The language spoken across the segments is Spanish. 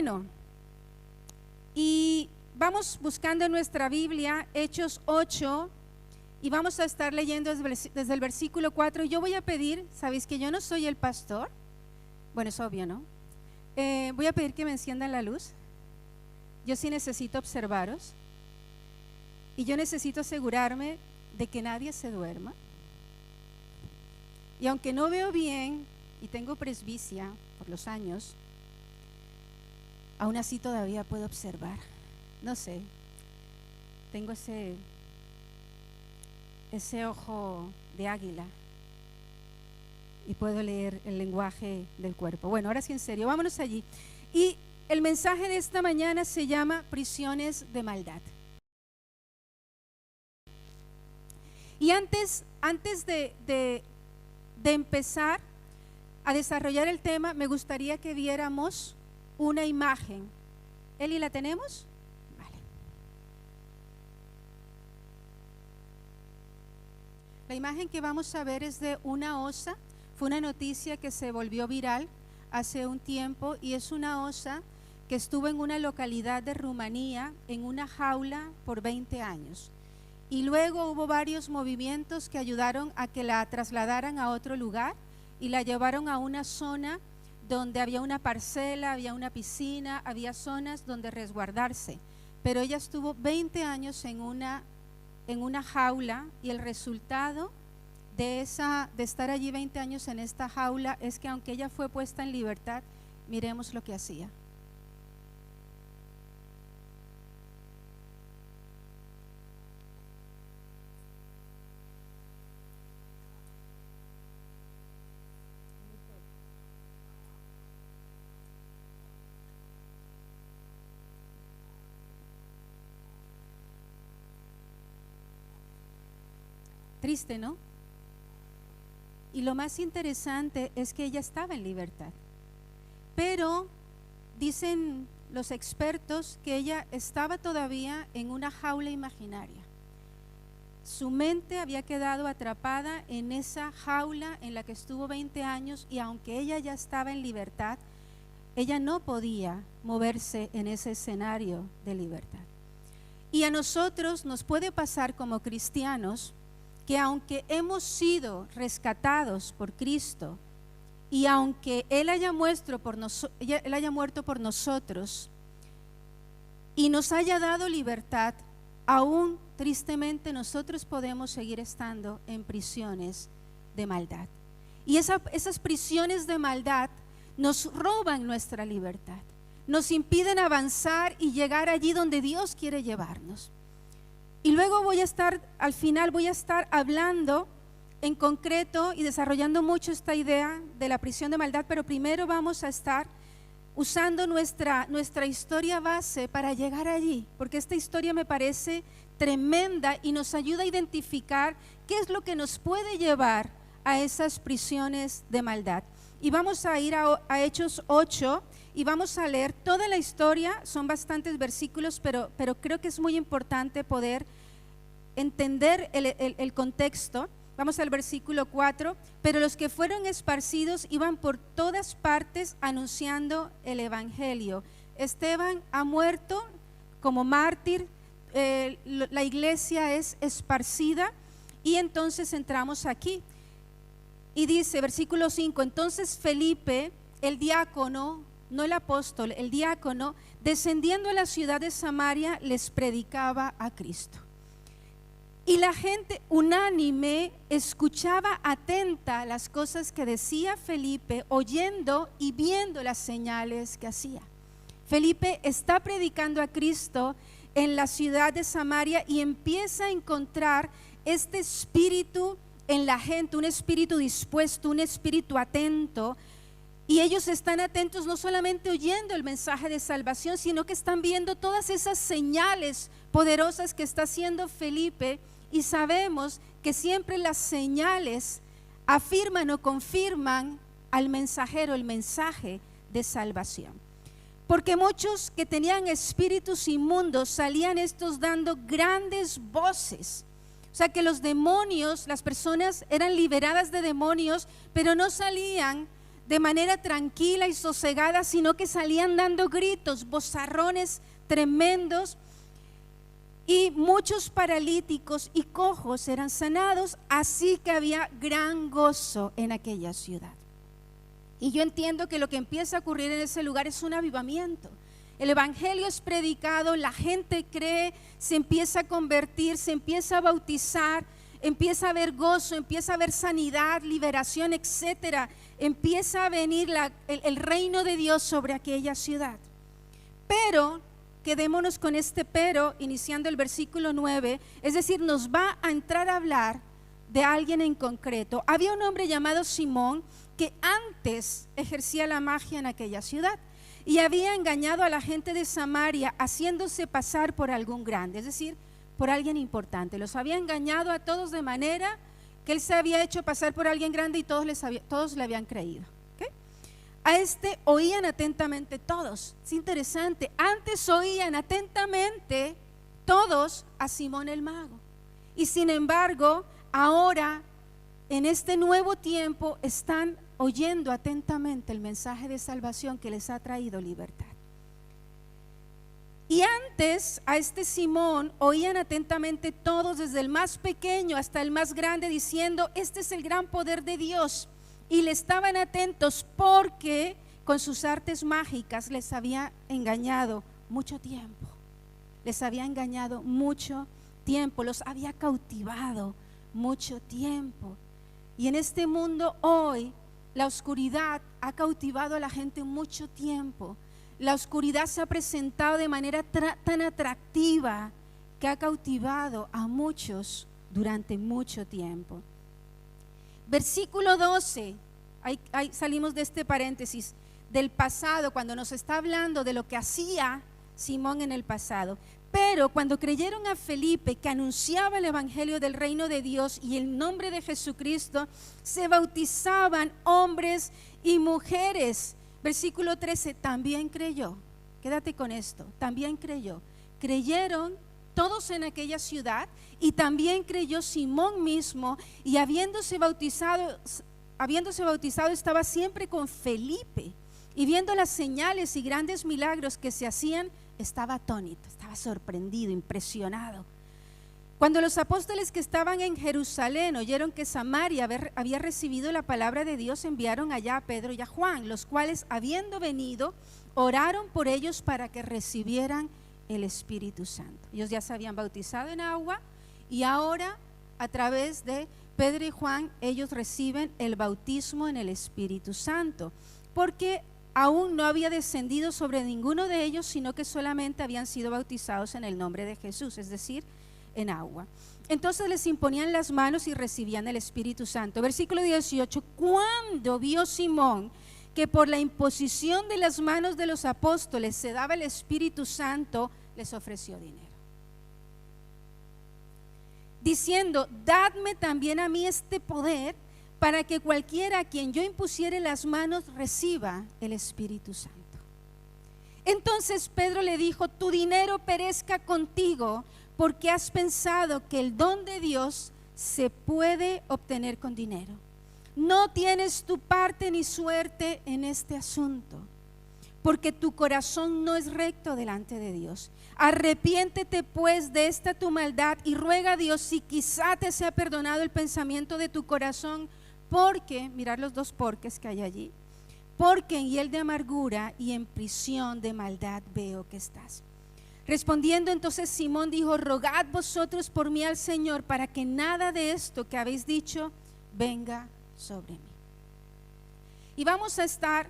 Bueno, y vamos buscando en nuestra Biblia Hechos 8 y vamos a estar leyendo desde el versículo 4. Yo voy a pedir, sabéis que yo no soy el pastor, bueno, es obvio, ¿no? Voy a pedir que me enciendan la luz. Yo sí necesito observaros y yo necesito asegurarme de que nadie se duerma. Y aunque no veo bien y tengo presbicia por los años, aún así todavía puedo observar. No sé, tengo ese ojo de águila y puedo leer el lenguaje del cuerpo. Bueno, ahora sí en serio, vámonos allí. Y el mensaje de esta mañana se llama prisiones de maldad. Y antes de empezar a desarrollar el tema, me gustaría que viéramos una imagen. ¿Eli, la tenemos? Vale. La imagen que vamos a ver es de una osa. Fue una noticia que se volvió viral hace un tiempo y es una osa que estuvo en una localidad de Rumanía en una jaula por 20 años. Y luego hubo varios movimientos que ayudaron a que la trasladaran a otro lugar y la llevaron a una zona donde había una parcela, había una piscina, había zonas donde resguardarse. Pero ella estuvo 20 años en una jaula y el resultado de estar allí 20 años en esta jaula es que aunque ella fue puesta en libertad, miremos lo que hacía. Triste, ¿no? Y lo más interesante es que ella estaba en libertad. Pero dicen los expertos que ella estaba todavía en una jaula imaginaria. Su mente había quedado atrapada en esa jaula en la que estuvo 20 años y aunque ella ya estaba en libertad, ella no podía moverse en ese escenario de libertad. Y a nosotros nos puede pasar como cristianos que aunque hemos sido rescatados por Cristo y aunque Él haya muerto por nosotros y nos haya dado libertad, aún tristemente nosotros podemos seguir estando en prisiones de maldad. Y esas prisiones de maldad nos roban nuestra libertad, nos impiden avanzar y llegar allí donde Dios quiere llevarnos. Y luego al final voy a estar hablando en concreto y desarrollando mucho esta idea de la prisión de maldad, pero primero vamos a estar usando nuestra historia base para llegar allí, porque esta historia me parece tremenda y nos ayuda a identificar qué es lo que nos puede llevar a esas prisiones de maldad. Y vamos a ir a Hechos 8 y vamos a leer toda la historia, son bastantes versículos, pero creo que es muy importante poder entender el contexto. Vamos al versículo 4, pero los que fueron esparcidos iban por todas partes anunciando el evangelio. Esteban ha muerto como mártir, la iglesia es esparcida y entonces entramos aquí. Y dice, versículo 5, entonces Felipe, el diácono, no el apóstol, el diácono, descendiendo a la ciudad de Samaria, les predicaba a Cristo. Y la gente unánime escuchaba atenta las cosas que decía Felipe, oyendo y viendo las señales que hacía. Felipe está predicando a Cristo en la ciudad de Samaria y empieza a encontrar este espíritu en la gente, un espíritu dispuesto, un espíritu atento, y ellos están atentos no solamente oyendo el mensaje de salvación, sino que están viendo todas esas señales poderosas que está haciendo Felipe, y sabemos que siempre las señales afirman o confirman al mensajero el mensaje de salvación. Porque muchos que tenían espíritus inmundos salían estos dando grandes voces. O sea que los demonios, las personas eran liberadas de demonios, pero no salían de manera tranquila y sosegada, sino que salían dando gritos, vozarrones tremendos, y muchos paralíticos y cojos eran sanados, así que había gran gozo en aquella ciudad. Y yo entiendo que lo que empieza a ocurrir en ese lugar es un avivamiento. El evangelio es predicado, la gente cree, se empieza a convertir, se empieza a bautizar, empieza a haber gozo, empieza a haber sanidad, liberación, etcétera. Empieza a venir el reino de Dios sobre aquella ciudad. Pero quedémonos con este pero, iniciando el versículo 9, es decir, nos va a entrar a hablar de alguien en concreto. Había un hombre llamado Simón que antes ejercía la magia en aquella ciudad y había engañado a la gente de Samaria haciéndose pasar por algún grande, es decir, por alguien importante. Los había engañado a todos de manera que él se había hecho pasar por alguien grande y todos le habían creído. A este oían atentamente todos. Es interesante, antes oían atentamente todos a Simón el mago. Y sin embargo, ahora, en este nuevo tiempo, están oyendo atentamente el mensaje de salvación que les ha traído libertad. Y antes a este Simón oían atentamente todos, desde el más pequeño hasta el más grande, diciendo: este es el gran poder de Dios. Y le estaban atentos porque con sus artes mágicas les había engañado mucho tiempo. Les había engañado mucho tiempo, los había cautivado mucho tiempo. Y en este mundo hoy, la oscuridad ha cautivado a la gente mucho tiempo. La oscuridad se ha presentado de manera tan atractiva que ha cautivado a muchos durante mucho tiempo. Versículo 12, ahí salimos de este paréntesis del pasado, cuando nos está hablando de lo que hacía Simón en el pasado. Pero cuando creyeron a Felipe, que anunciaba el evangelio del reino de Dios y el nombre de Jesucristo, se bautizaban hombres y mujeres. Versículo 13, también creyó. Quédate con esto, también creyó. Creyeron todos en aquella ciudad, y también creyó Simón mismo, y habiéndose bautizado estaba siempre con Felipe, y viendo las señales y grandes milagros que se hacían, estaba atónito, estaba sorprendido, impresionado. Cuando los apóstoles que estaban en Jerusalén oyeron que Samaria había recibido la palabra de Dios, enviaron allá a Pedro y a Juan, los cuales, habiendo venido, oraron por ellos para que recibieran el Espíritu Santo. Ellos ya se habían bautizado en agua y ahora, a través de Pedro y Juan, ellos reciben el bautismo en el Espíritu Santo, porque aún no había descendido sobre ninguno de ellos, sino que solamente habían sido bautizados en el nombre de Jesús, es decir, en agua. Entonces les imponían las manos y recibían el Espíritu Santo. Versículo 18, cuando vio Simón que por la imposición de las manos de los apóstoles se daba el Espíritu Santo, les ofreció dinero, diciendo: dadme también a mí este poder, para que cualquiera a quien yo impusiere las manos reciba el Espíritu Santo. Entonces Pedro le dijo: tu dinero perezca contigo, porque has pensado que el don de Dios se puede obtener con dinero. No tienes tu parte ni suerte en este asunto, porque tu corazón no es recto delante de Dios. Arrepiéntete pues de esta tu maldad y ruega a Dios si quizá te sea perdonado el pensamiento de tu corazón, porque, mirad los dos porques que hay allí, porque en hiel de amargura y en prisión de maldad veo que estás. Respondiendo entonces Simón dijo: rogad vosotros por mí al Señor, para que nada de esto que habéis dicho venga sobre mí. Y vamos a estar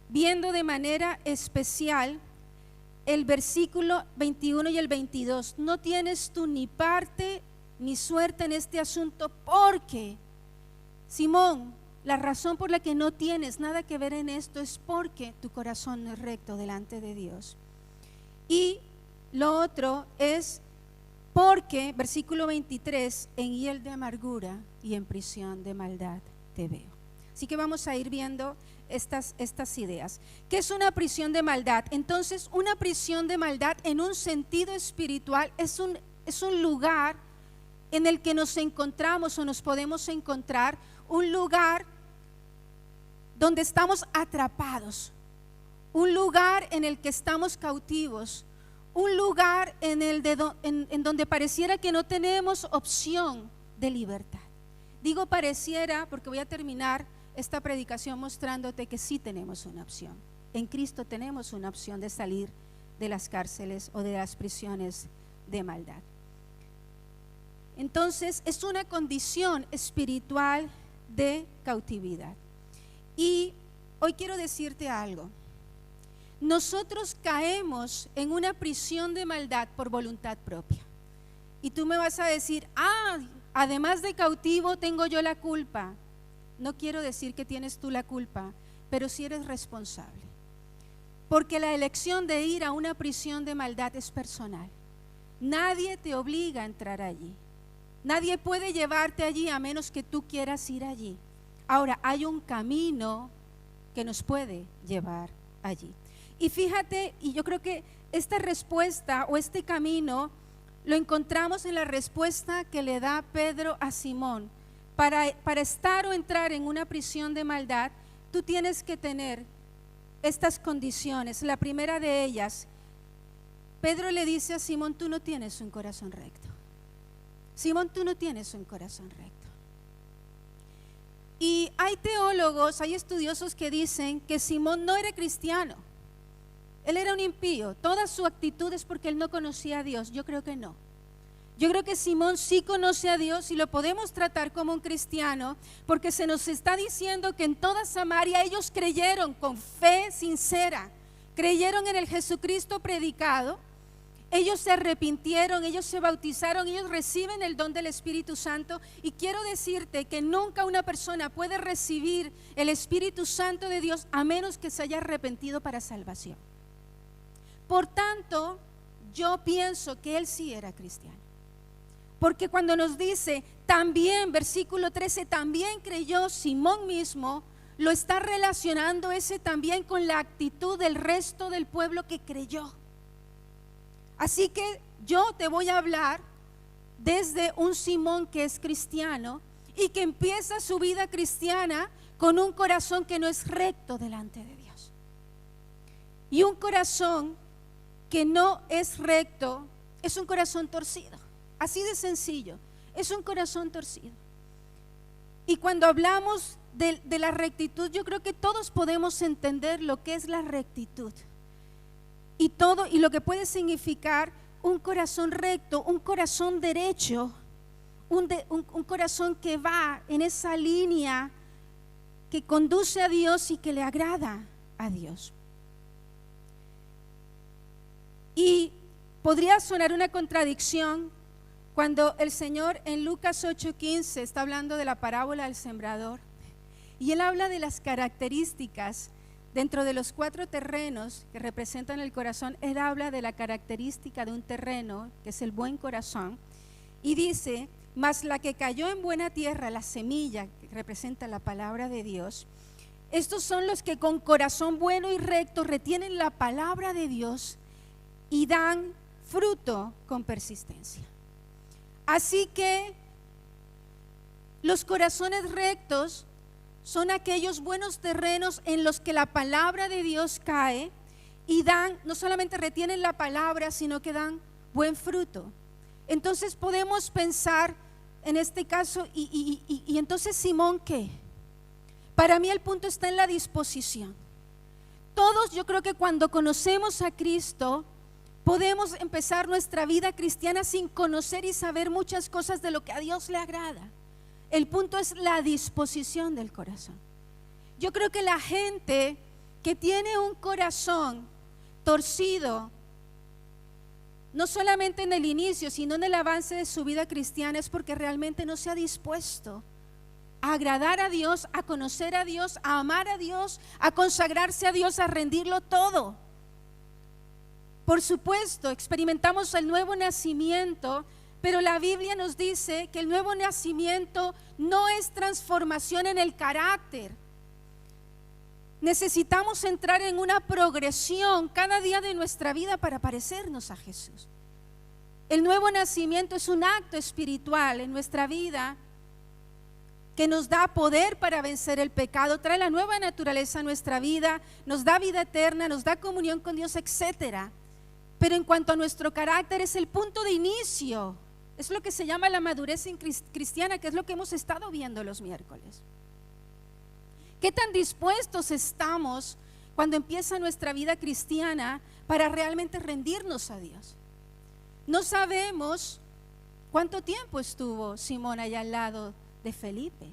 viendo de manera especial el versículo 21 y el 22. No tienes tú ni parte ni suerte en este asunto, porque, Simón, la razón por la que no tienes nada que ver en esto es porque tu corazón no es recto delante de Dios. Y lo otro es porque, versículo 23, en hiel de amargura y en prisión de maldad te veo. Así que vamos a ir viendo estas ideas. ¿Qué es una prisión de maldad? Entonces, una prisión de maldad en un sentido espiritual es un lugar en el que nos encontramos o nos podemos encontrar, un lugar donde estamos atrapados, un lugar en el que estamos cautivos, un lugar en donde pareciera que no tenemos opción de libertad. Digo pareciera porque voy a terminar esta predicación mostrándote que sí tenemos una opción. En Cristo tenemos una opción de salir de las cárceles o de las prisiones de maldad. Entonces es una condición espiritual de cautividad. Y hoy quiero decirte algo. Nosotros caemos en una prisión de maldad por voluntad propia. Y tú me vas a decir, además de cautivo tengo yo la culpa. No quiero decir que tienes tú la culpa, pero sí eres responsable. Porque la elección de ir a una prisión de maldad es personal. Nadie te obliga a entrar allí. Nadie puede llevarte allí a menos que tú quieras ir allí. Ahora, hay un camino que nos puede llevar allí. Y fíjate, y yo creo que esta respuesta o este camino lo encontramos en la respuesta que le da Pedro a Simón. Para estar o entrar en una prisión de maldad, tú tienes que tener estas condiciones. La primera de ellas, Pedro le dice a Simón, tú no tienes un corazón recto. Simón, tú no tienes un corazón recto. Y hay teólogos, hay estudiosos que dicen que Simón no era cristiano. Él era un impío. Toda su actitud es porque él no conocía a Dios. Yo creo que no. Yo creo que Simón sí conoce a Dios y lo podemos tratar como un cristiano porque se nos está diciendo que en toda Samaria ellos creyeron con fe sincera, creyeron en el Jesucristo predicado, ellos se arrepintieron, ellos se bautizaron, ellos reciben el don del Espíritu Santo. Y quiero decirte que nunca una persona puede recibir el Espíritu Santo de Dios a menos que se haya arrepentido para salvación. Por tanto, yo pienso que él sí era cristiano. Porque cuando nos dice, también, versículo 13, también creyó Simón mismo, lo está relacionando ese también con la actitud del resto del pueblo que creyó. Así que yo te voy a hablar desde un Simón que es cristiano y que empieza su vida cristiana con un corazón que no es recto delante de Dios. Y un corazón que no es recto es un corazón torcido. Así de sencillo, es un corazón torcido. Y cuando hablamos de la rectitud, yo creo que todos podemos entender lo que es la rectitud. Y lo que puede significar un corazón recto, un corazón derecho, un corazón que va en esa línea que conduce a Dios y que le agrada a Dios. Y podría sonar una contradicción cuando el Señor en Lucas 8:15 está hablando de la parábola del sembrador y Él habla de las características dentro de los 4 terrenos que representan el corazón. Él habla de la característica de un terreno que es el buen corazón y dice, mas la que cayó en buena tierra, la semilla que representa la palabra de Dios, estos son los que con corazón bueno y recto retienen la palabra de Dios y dan fruto con persistencia. Así que los corazones rectos son aquellos buenos terrenos en los que la palabra de Dios cae y dan, no solamente retienen la palabra, sino que dan buen fruto. Entonces podemos pensar en este caso, y entonces Simón, ¿qué? Para mí el punto está en la disposición. Todos, yo creo que cuando conocemos a Cristo, podemos empezar nuestra vida cristiana sin conocer y saber muchas cosas de lo que a Dios le agrada. El punto es la disposición del corazón. Yo creo que la gente que tiene un corazón torcido, no solamente en el inicio, sino en el avance de su vida cristiana, es porque realmente no se ha dispuesto a agradar a Dios, a conocer a Dios, a amar a Dios, a consagrarse a Dios, a rendirlo todo. Por supuesto, experimentamos el nuevo nacimiento, pero la Biblia nos dice que el nuevo nacimiento no es transformación en el carácter. Necesitamos entrar en una progresión cada día de nuestra vida para parecernos a Jesús. El nuevo nacimiento es un acto espiritual en nuestra vida que nos da poder para vencer el pecado, trae la nueva naturaleza a nuestra vida, nos da vida eterna, nos da comunión con Dios, etcétera. Pero en cuanto a nuestro carácter, es el punto de inicio. Es lo que se llama la madurez cristiana, que es lo que hemos estado viendo los miércoles. ¿Qué tan dispuestos estamos cuando empieza nuestra vida cristiana para realmente rendirnos a Dios? No sabemos cuánto tiempo estuvo Simón allá al lado de Felipe.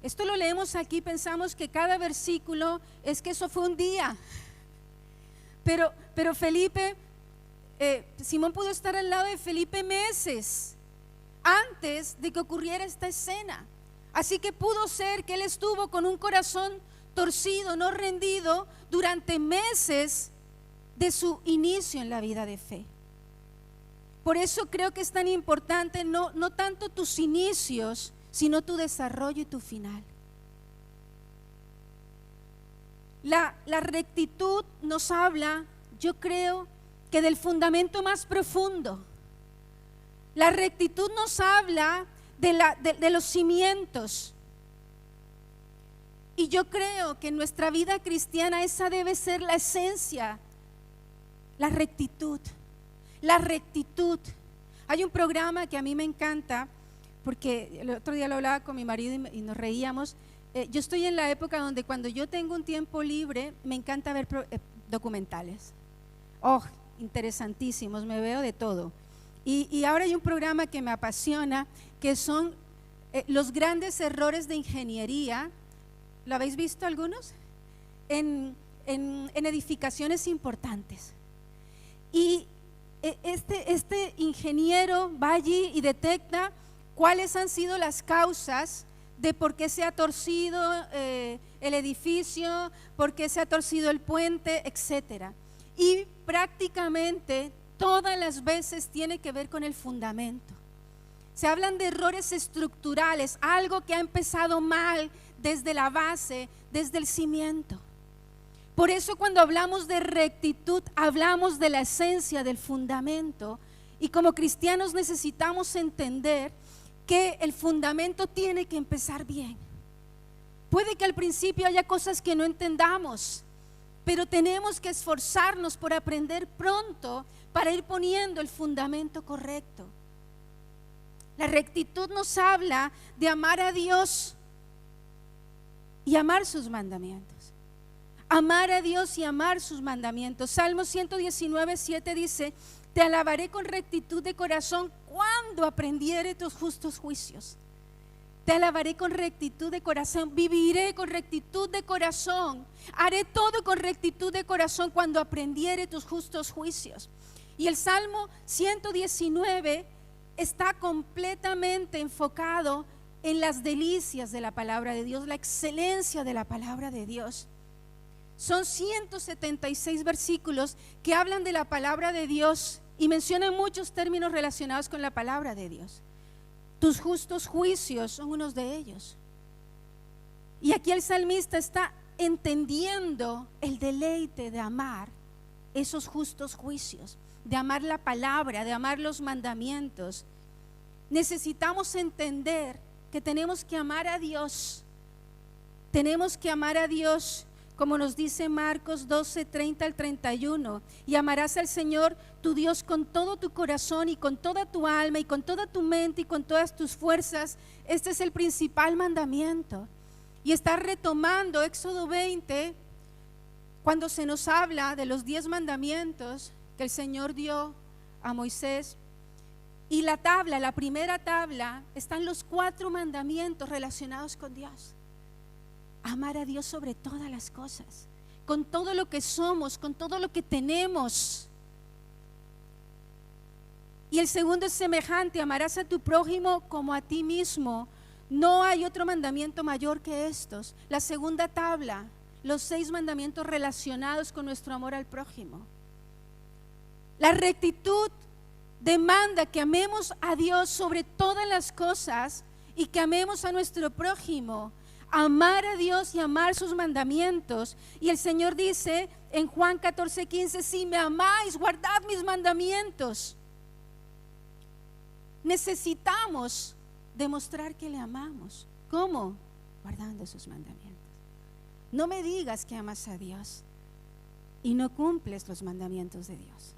Esto lo leemos aquí, pensamos que cada versículo es que eso fue un día. Pero Felipe, Simón pudo estar al lado de Felipe meses antes de que ocurriera esta escena. Así que pudo ser que él estuvo con un corazón torcido, no rendido, durante meses de su inicio en la vida de fe. Por eso creo que es tan importante no tanto tus inicios, sino tu desarrollo y tu final. La rectitud nos habla, yo creo, que del fundamento más profundo. La rectitud nos habla de los cimientos. Y yo creo que en nuestra vida cristiana esa debe ser la esencia, la rectitud. La rectitud. Hay un programa que a mí me encanta, porque el otro día lo hablaba con mi marido y nos reíamos. Yo estoy en la época donde cuando yo tengo un tiempo libre, me encanta ver documentales. Oh, interesantísimos, me veo de todo. Y ahora hay un programa que me apasiona, que son los grandes errores de ingeniería. ¿Lo habéis visto algunos? En edificaciones importantes. Y este ingeniero va allí y detecta cuáles han sido las causas de por qué se ha torcido el edificio, por qué se ha torcido el puente, etcétera. Y prácticamente todas las veces tiene que ver con el fundamento. Se hablan de errores estructurales, algo que ha empezado mal desde la base, desde el cimiento. Por eso cuando hablamos de rectitud, hablamos de la esencia del fundamento, y como cristianos necesitamos entender que el fundamento tiene que empezar bien. Puede que al principio haya cosas que no entendamos, pero tenemos que esforzarnos por aprender pronto para ir poniendo el fundamento correcto. La rectitud nos habla de amar a Dios y amar sus mandamientos. Amar a Dios y amar sus mandamientos. Salmo 119:7 dice: te alabaré con rectitud de corazón cuando aprendiere tus justos juicios. Te alabaré con rectitud de corazón, viviré con rectitud de corazón, haré todo con rectitud de corazón cuando aprendiere tus justos juicios. Y el Salmo 119 está completamente enfocado en las delicias de la palabra de Dios, la excelencia de la palabra de Dios. Son 176 versículos que hablan de la palabra de Dios y mencionan muchos términos relacionados con la palabra de Dios. Tus justos juicios son unos de ellos. Y aquí el salmista está entendiendo el deleite de amar esos justos juicios, de amar la palabra, de amar los mandamientos. Necesitamos entender que tenemos que amar a Dios. Tenemos que amar a Dios, como nos dice Marcos 12:30 al 31, y amarás al Señor tu Dios con todo tu corazón y con toda tu alma y con toda tu mente y con todas tus fuerzas. Este es el principal mandamiento. Y está retomando Éxodo 20, cuando se nos habla de los 10 mandamientos que el Señor dio a Moisés. Y la primera tabla, están los 4 mandamientos relacionados con Dios. Amar a Dios sobre todas las cosas, con todo lo que somos, con todo lo que tenemos. Y el segundo es semejante: amarás a tu prójimo como a ti mismo. No hay otro mandamiento mayor que estos. La segunda tabla, los 6 mandamientos relacionados con nuestro amor al prójimo. La rectitud demanda que amemos a Dios sobre todas las cosas y que amemos a nuestro prójimo. Amar a Dios y amar sus mandamientos. Y el Señor dice en Juan 14:15: si me amáis, guardad mis mandamientos. Necesitamos demostrar que le amamos. ¿Cómo? Guardando sus mandamientos. No me digas que amas a Dios y no cumples los mandamientos de Dios.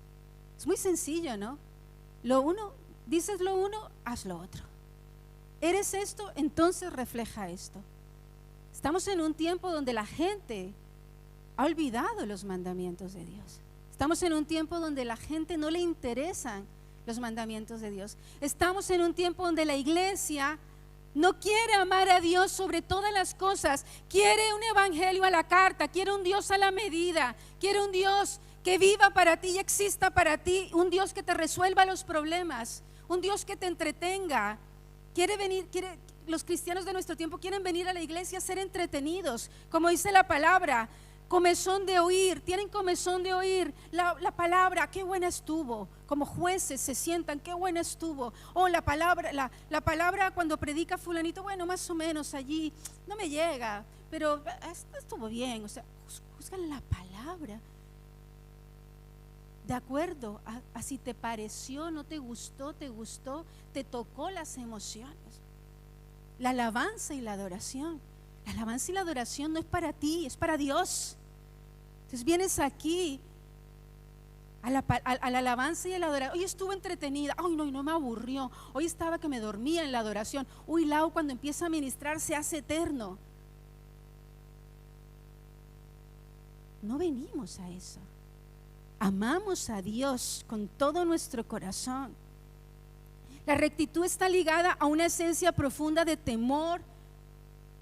Es muy sencillo, ¿no? Dices lo uno, haz lo otro. ¿Eres esto? Entonces refleja esto. Estamos en un tiempo donde la gente ha olvidado los mandamientos de Dios. Estamos en un tiempo donde la gente no le interesan los mandamientos de Dios. Estamos en un tiempo donde la iglesia no quiere amar a Dios sobre todas las cosas. Quiere un evangelio a la carta, quiere un Dios a la medida, quiere un Dios que viva para ti y exista para ti, un Dios que te resuelva los problemas, un Dios que te entretenga. Los cristianos de nuestro tiempo quieren venir a la iglesia a ser entretenidos, como dice la palabra. Comezón de oír, tienen comezón de oír la palabra, qué buena estuvo. Como jueces se sientan, qué buena estuvo. O la palabra cuando predica fulanito, bueno, más o menos allí, no me llega, pero estuvo bien. O sea, juzgan la palabra de acuerdo a si te pareció, no te gustó, te tocó las emociones. La alabanza y la adoración. La alabanza y la adoración no es para ti, es para Dios. Entonces vienes aquí a la alabanza y a la adoración. Hoy estuve entretenida, ay no me aburrió. Hoy estaba que me dormía en la adoración. Uy, Lau, cuando empieza a ministrar se hace eterno. No venimos a eso. Amamos a Dios con todo nuestro corazón. La rectitud está ligada a una esencia profunda de temor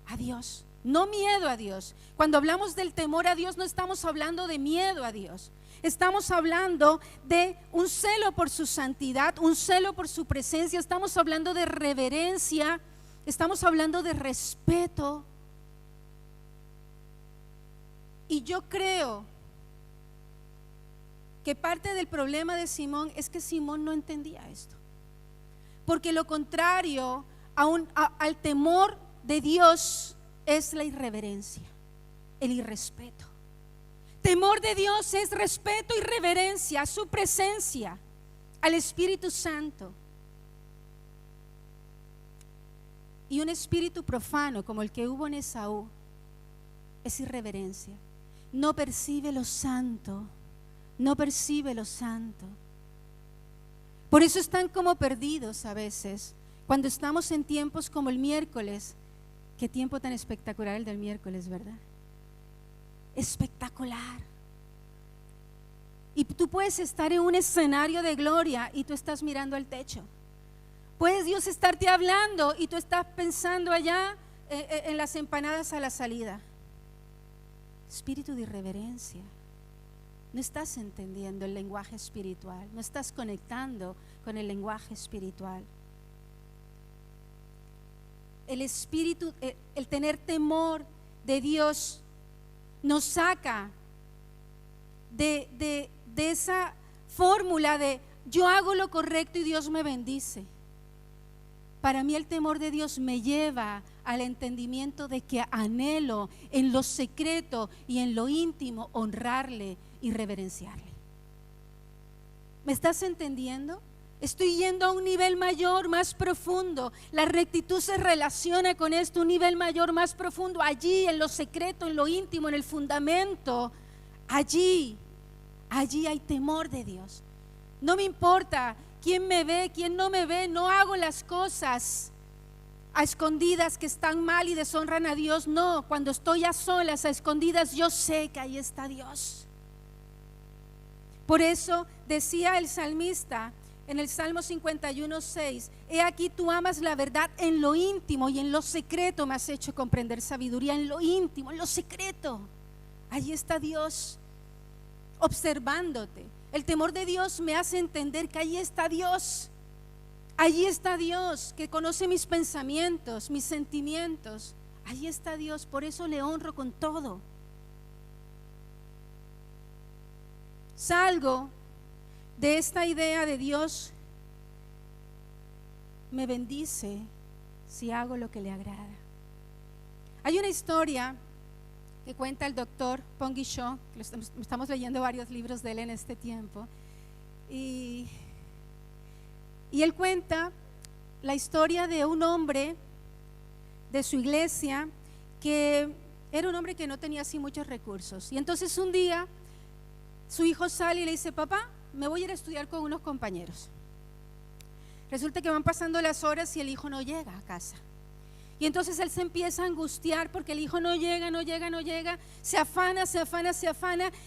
a Dios. No miedo a Dios. Cuando hablamos del temor a Dios no estamos hablando de miedo a Dios. Estamos hablando de un celo por su santidad, un celo por su presencia. Estamos hablando de reverencia. Estamos hablando de respeto. Y yo creo que parte del problema de Simón es que Simón no entendía esto. Porque lo contrario al temor de Dios es la irreverencia, el irrespeto. Temor de Dios es respeto y reverencia a su presencia, al Espíritu Santo. Y un espíritu profano como el que hubo en Esaú es irreverencia. No percibe lo santo, no percibe lo santo. Por eso están como perdidos a veces. Cuando estamos en tiempos como el miércoles, qué tiempo tan espectacular el del miércoles, ¿verdad? Espectacular. Y tú puedes estar en un escenario de gloria y tú estás mirando al techo. Puedes Dios estarte hablando y tú estás pensando allá en las empanadas a la salida. Espíritu de irreverencia. No estás entendiendo el lenguaje espiritual, no estás conectando con el lenguaje espiritual. El espíritu, el tener temor de Dios nos saca de esa fórmula de yo hago lo correcto y Dios me bendice. Para mí el temor de Dios me lleva al entendimiento de que anhelo en lo secreto y en lo íntimo honrarle y reverenciarle. ¿Me estás entendiendo? Estoy yendo a un nivel mayor, más profundo. La rectitud se relaciona con esto, un nivel mayor, más profundo. Allí, en lo secreto, en lo íntimo, en el fundamento, allí hay temor de Dios. No me importa quién me ve, quién no me ve. No hago las cosas a escondidas que están mal y deshonran a Dios. No, cuando estoy a solas, a escondidas, yo sé que ahí está Dios. Por eso decía el salmista en el Salmo 51:6, he aquí tú amas la verdad en lo íntimo y en lo secreto me has hecho comprender sabiduría. En lo íntimo, en lo secreto, allí está Dios observándote. El temor de Dios me hace entender que allí está Dios. Allí está Dios que conoce mis pensamientos, mis sentimientos. Allí está Dios, por eso le honro con todo. Salgo de esta idea de Dios me bendice si hago lo que le agrada. Hay una historia que cuenta el doctor Pongi Cho, que estamos leyendo varios libros de él en este tiempo, y él cuenta la historia de un hombre de su iglesia que era un hombre que no tenía así muchos recursos. Y entonces un día su hijo sale y le dice: papá, me voy a ir a estudiar con unos compañeros. Resulta que van pasando las horas y el hijo no llega a casa. Y entonces él se empieza a angustiar porque el hijo no llega, se afana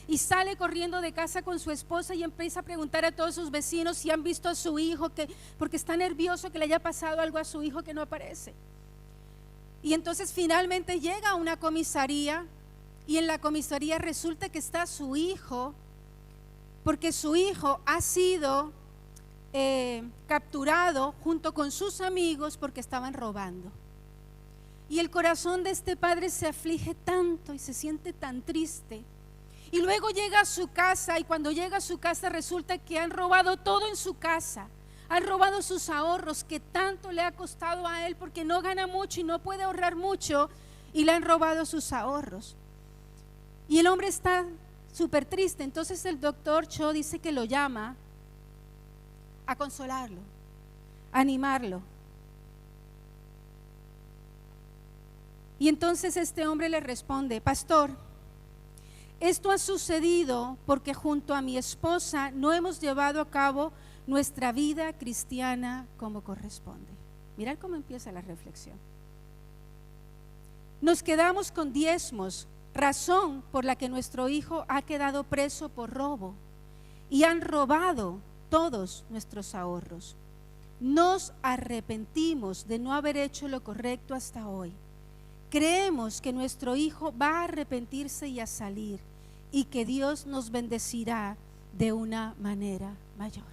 y sale corriendo de casa con su esposa y empieza a preguntar a todos sus vecinos si han visto a su hijo, porque está nervioso que le haya pasado algo a su hijo que no aparece. Y entonces finalmente llega a una comisaría y en la comisaría resulta que está su hijo, porque su hijo ha sido capturado junto con sus amigos porque estaban robando. Y el corazón de este padre se aflige tanto y se siente tan triste. Y luego llega a su casa y cuando llega a su casa resulta que han robado todo en su casa. Han robado sus ahorros que tanto le ha costado a él porque no gana mucho y no puede ahorrar mucho y le han robado sus ahorros. Y el hombre está súper triste. Entonces el doctor Cho dice que lo llama a consolarlo, a animarlo. Y entonces este hombre le responde: pastor, esto ha sucedido porque junto a mi esposa no hemos llevado a cabo nuestra vida cristiana como corresponde. Mirad cómo empieza la reflexión. Nos quedamos con diezmos, razón por la que nuestro hijo ha quedado preso por robo, y han robado todos nuestros ahorros. Nos arrepentimos de no haber hecho lo correcto hasta hoy. Creemos que nuestro hijo va a arrepentirse y a salir, y que Dios nos bendecirá de una manera mayor.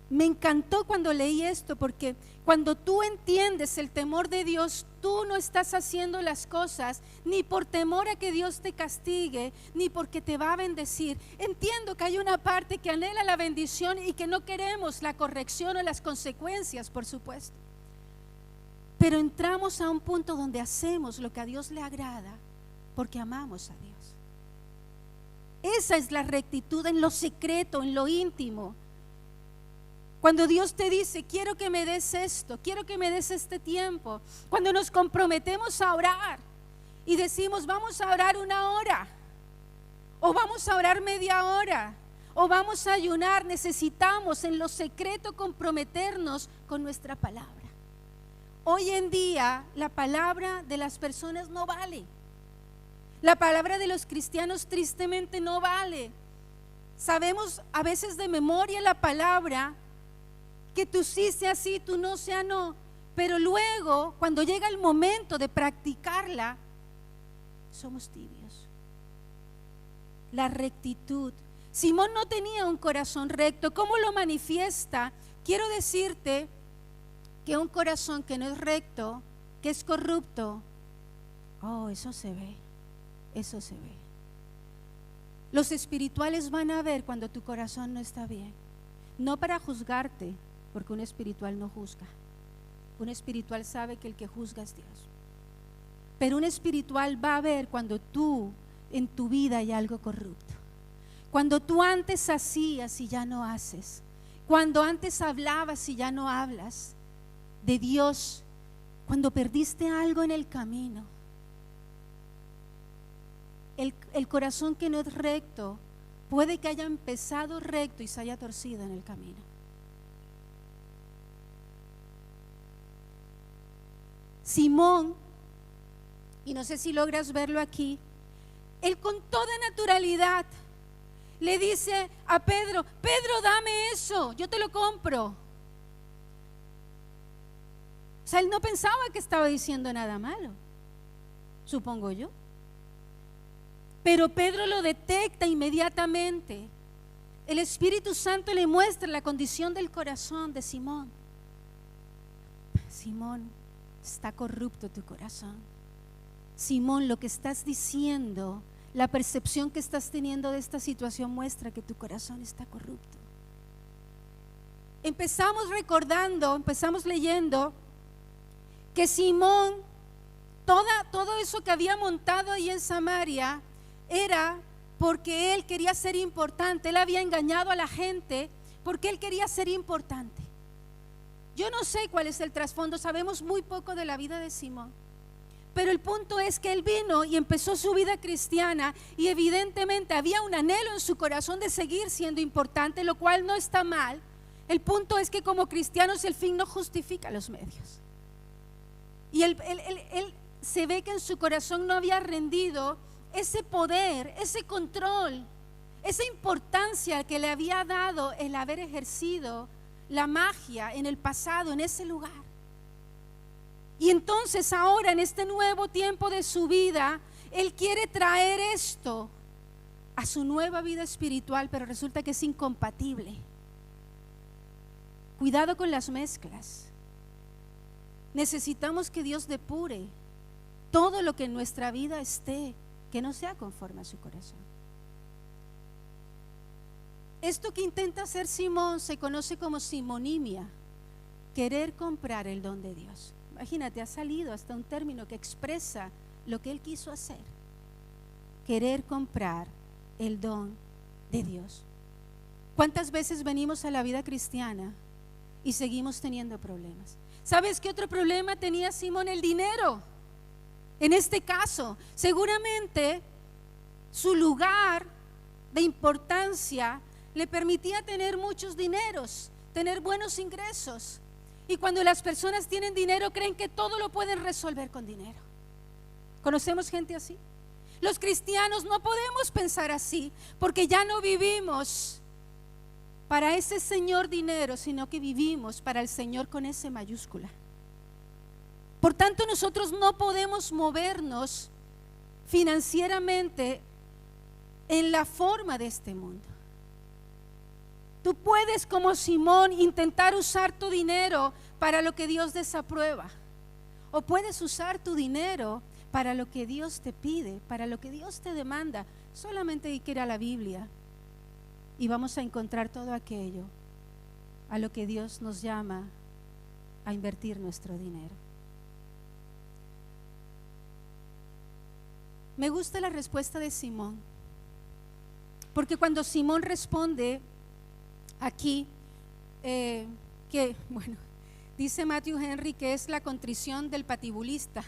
Me encantó cuando leí esto, porque cuando tú entiendes el temor de Dios, tú no estás haciendo las cosas ni por temor a que Dios te castigue, ni porque te va a bendecir. Entiendo que hay una parte que anhela la bendición y que no queremos la corrección o las consecuencias, por supuesto. Pero entramos a un punto donde hacemos lo que a Dios le agrada porque amamos a Dios. Esa es la rectitud en lo secreto, en lo íntimo. Cuando Dios te dice: quiero que me des esto, quiero que me des este tiempo. Cuando nos comprometemos a orar y decimos: vamos a orar 1 hora, o vamos a orar media hora, o vamos a ayunar, necesitamos en lo secreto comprometernos con nuestra palabra. Hoy en día la palabra de las personas no vale. La palabra de los cristianos tristemente no vale. Sabemos a veces de memoria la palabra, que tú sí sea sí, tú no sea no, pero luego cuando llega el momento de practicarla, somos tibios. La rectitud. Simón no tenía un corazón recto. ¿Cómo lo manifiesta? Quiero decirte que un corazón que no es recto, que es corrupto, eso se ve, eso se ve. Los espirituales van a ver cuando tu corazón no está bien, no para juzgarte, porque un espiritual no juzga. Un espiritual sabe que el que juzga es Dios. Pero un espiritual va a ver cuando tú en tu vida hay algo corrupto. Cuando tú antes hacías y ya no haces. Cuando antes hablabas y ya no hablas de Dios. Cuando perdiste algo en el camino. El corazón que no es recto puede que haya empezado recto y se haya torcido en el camino. Simón, y no sé si logras verlo aquí, él con toda naturalidad le dice a Pedro: Pedro, dame eso, yo te lo compro. O sea, él no pensaba que estaba diciendo nada malo, supongo yo. Pero Pedro lo detecta inmediatamente. El Espíritu Santo le muestra la condición del corazón de Simón. Simón, está corrupto tu corazón. Simón, lo que estás diciendo, la percepción que estás teniendo de esta situación muestra que tu corazón está corrupto. Empezamos recordando, empezamos leyendo que Simón, todo eso que había montado ahí en Samaria era porque él quería ser importante. Él había engañado a la gente porque él quería ser importante. Yo no sé cuál es el trasfondo, sabemos muy poco de la vida de Simón. Pero el punto es que él vino y empezó su vida cristiana y evidentemente había un anhelo en su corazón de seguir siendo importante, lo cual no está mal. El punto es que como cristianos el fin no justifica los medios. Y él se ve que en su corazón no había rendido ese poder, ese control, esa importancia que le había dado el haber ejercido la magia en el pasado, en ese lugar. Y entonces ahora en este nuevo tiempo de su vida, él quiere traer esto a su nueva vida espiritual, pero resulta que es incompatible. Cuidado con las mezclas. Necesitamos que Dios depure todo lo que en nuestra vida esté, que no sea conforme a su corazón. Esto que intenta hacer Simón se conoce como simonimia, querer comprar el don de Dios. Imagínate, ha salido hasta un término que expresa lo que él quiso hacer. Querer comprar el don de Dios. ¿Cuántas veces venimos a la vida cristiana y seguimos teniendo problemas? ¿Sabes qué otro problema tenía Simón? El dinero. En este caso, seguramente su lugar de importancia le permitía tener muchos dineros, tener buenos ingresos. Y cuando las personas tienen dinero, creen que todo lo pueden resolver con dinero. ¿Conocemos gente así? Los cristianos no podemos pensar así, porque ya no vivimos para ese Señor dinero, sino que vivimos para el Señor con S mayúscula. Por tanto, nosotros no podemos movernos financieramente en la forma de este mundo. Tú puedes, como Simón, intentar usar tu dinero para lo que Dios desaprueba, o puedes usar tu dinero para lo que Dios te pide, para lo que Dios te demanda. Solamente hay que ir a la Biblia y vamos a encontrar todo aquello a lo que Dios nos llama a invertir nuestro dinero. Me gusta la respuesta de Simón, porque cuando Simón responde aquí, que bueno, dice Matthew Henry que es la contrición del patibulista,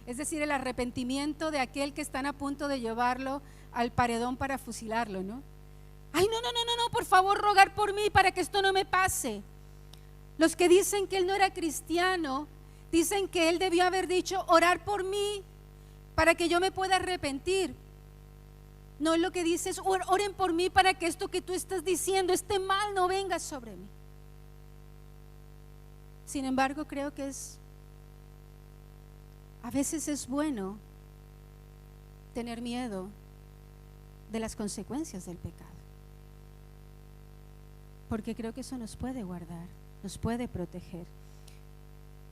es decir, el arrepentimiento de aquel que están a punto de llevarlo al paredón para fusilarlo, ¿no? Ay, no, por favor, rogar por mí para que esto no me pase. Los que dicen que él no era cristiano, dicen que él debió haber dicho, orar por mí para que yo me pueda arrepentir. No, lo que dice es, oren por mí para que esto que tú estás diciendo, este mal no venga sobre mí. Sin embargo, creo que a veces es bueno tener miedo de las consecuencias del pecado, porque creo que eso nos puede guardar, nos puede proteger.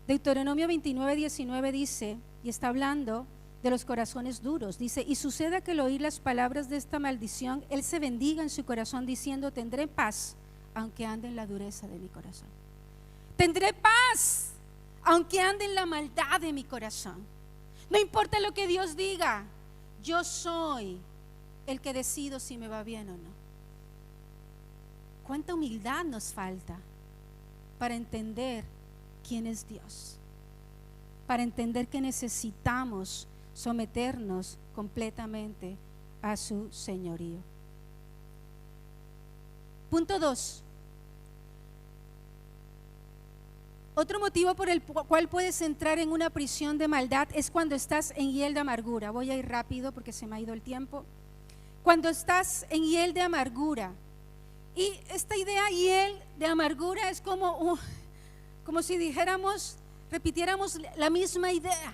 Deuteronomio 29:19 dice, y está hablando de los corazones duros, dice, y suceda que al oír las palabras de esta maldición, él se bendiga en su corazón diciendo, tendré paz aunque ande en la dureza de mi corazón. Tendré paz aunque ande en la maldad de mi corazón. No importa lo que Dios diga, yo soy el que decido si me va bien o no. Cuánta humildad nos falta para entender quién es Dios, para entender que necesitamos someternos completamente a su señorío. Punto 2. Otro motivo por el cual puedes entrar en una prisión de maldad es cuando estás en hiel de amargura. Voy a ir rápido porque se me ha ido el tiempo. Cuando estás en hiel de amargura. Y esta idea hiel de amargura es como si dijéramos, repitiéramos la misma idea.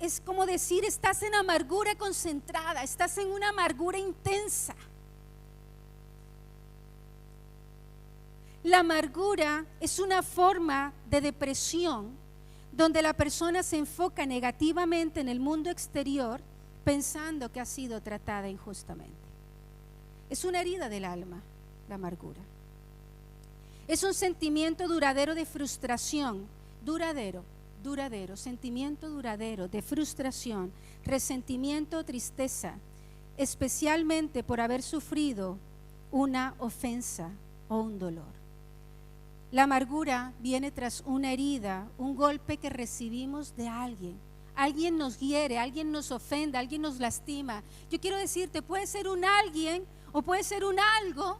Es como decir, estás en amargura concentrada, estás en una amargura intensa. La amargura es una forma de depresión donde la persona se enfoca negativamente en el mundo exterior pensando que ha sido tratada injustamente. Es una herida del alma, la amargura. Es un sentimiento duradero de frustración, duradero, sentimiento duradero de frustración, resentimiento o tristeza, especialmente por haber sufrido una ofensa o un dolor. La amargura viene tras una herida, un golpe que recibimos de alguien. Alguien nos hiere, alguien nos ofende, alguien nos lastima. Yo quiero decirte, puede ser un alguien o puede ser un algo.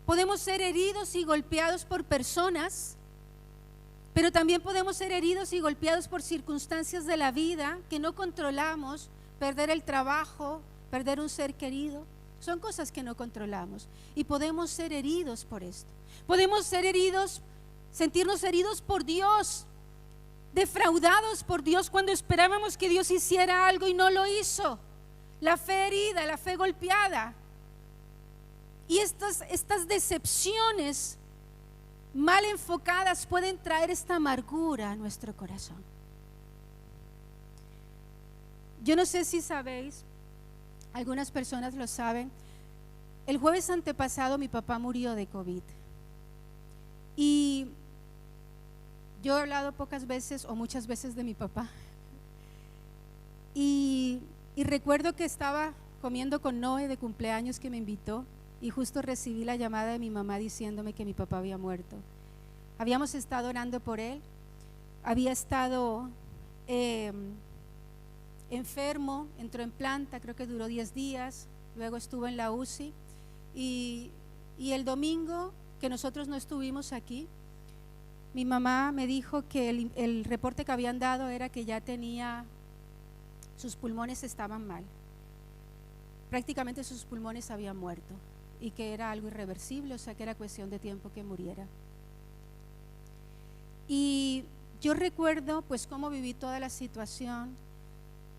Podemos ser heridos y golpeados por personas, pero también podemos ser heridos y golpeados por circunstancias de la vida que no controlamos, perder el trabajo, perder un ser querido. Son cosas que no controlamos y podemos ser heridos por esto. Podemos ser heridos, sentirnos heridos por Dios, defraudados por Dios cuando esperábamos que Dios hiciera algo y no lo hizo. La fe herida, la fe golpeada. Y estas decepciones mal enfocadas pueden traer esta amargura a nuestro corazón. Yo no sé si sabéis, algunas personas lo saben, el jueves antepasado mi papá murió de COVID. Y yo he hablado pocas veces o muchas veces de mi papá. Y recuerdo que estaba comiendo con Noé de cumpleaños, que me invitó, y justo recibí la llamada de mi mamá diciéndome que mi papá había muerto. Habíamos estado orando por él, había estado enfermo, entró en planta, creo que duró 10 días, luego estuvo en la UCI y el domingo que nosotros no estuvimos aquí, mi mamá me dijo que el reporte que habían dado era que ya tenía, sus pulmones estaban mal, prácticamente sus pulmones habían muerto y que era algo irreversible, o sea que era cuestión de tiempo que muriera. Y yo recuerdo pues cómo viví toda la situación.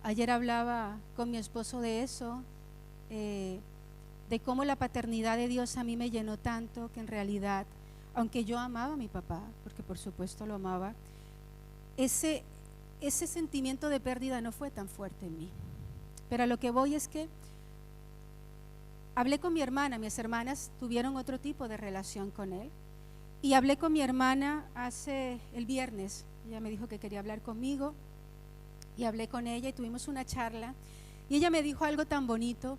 Ayer hablaba con mi esposo de eso, de cómo la paternidad de Dios a mí me llenó tanto que en realidad, aunque yo amaba a mi papá, porque por supuesto lo amaba, ese sentimiento de pérdida no fue tan fuerte en mí. Pero a lo que voy es que hablé con mi hermana, mis hermanas tuvieron otro tipo de relación con él, y hablé con mi hermana el viernes, ella me dijo que quería hablar conmigo, y hablé con ella y tuvimos una charla, y ella me dijo algo tan bonito.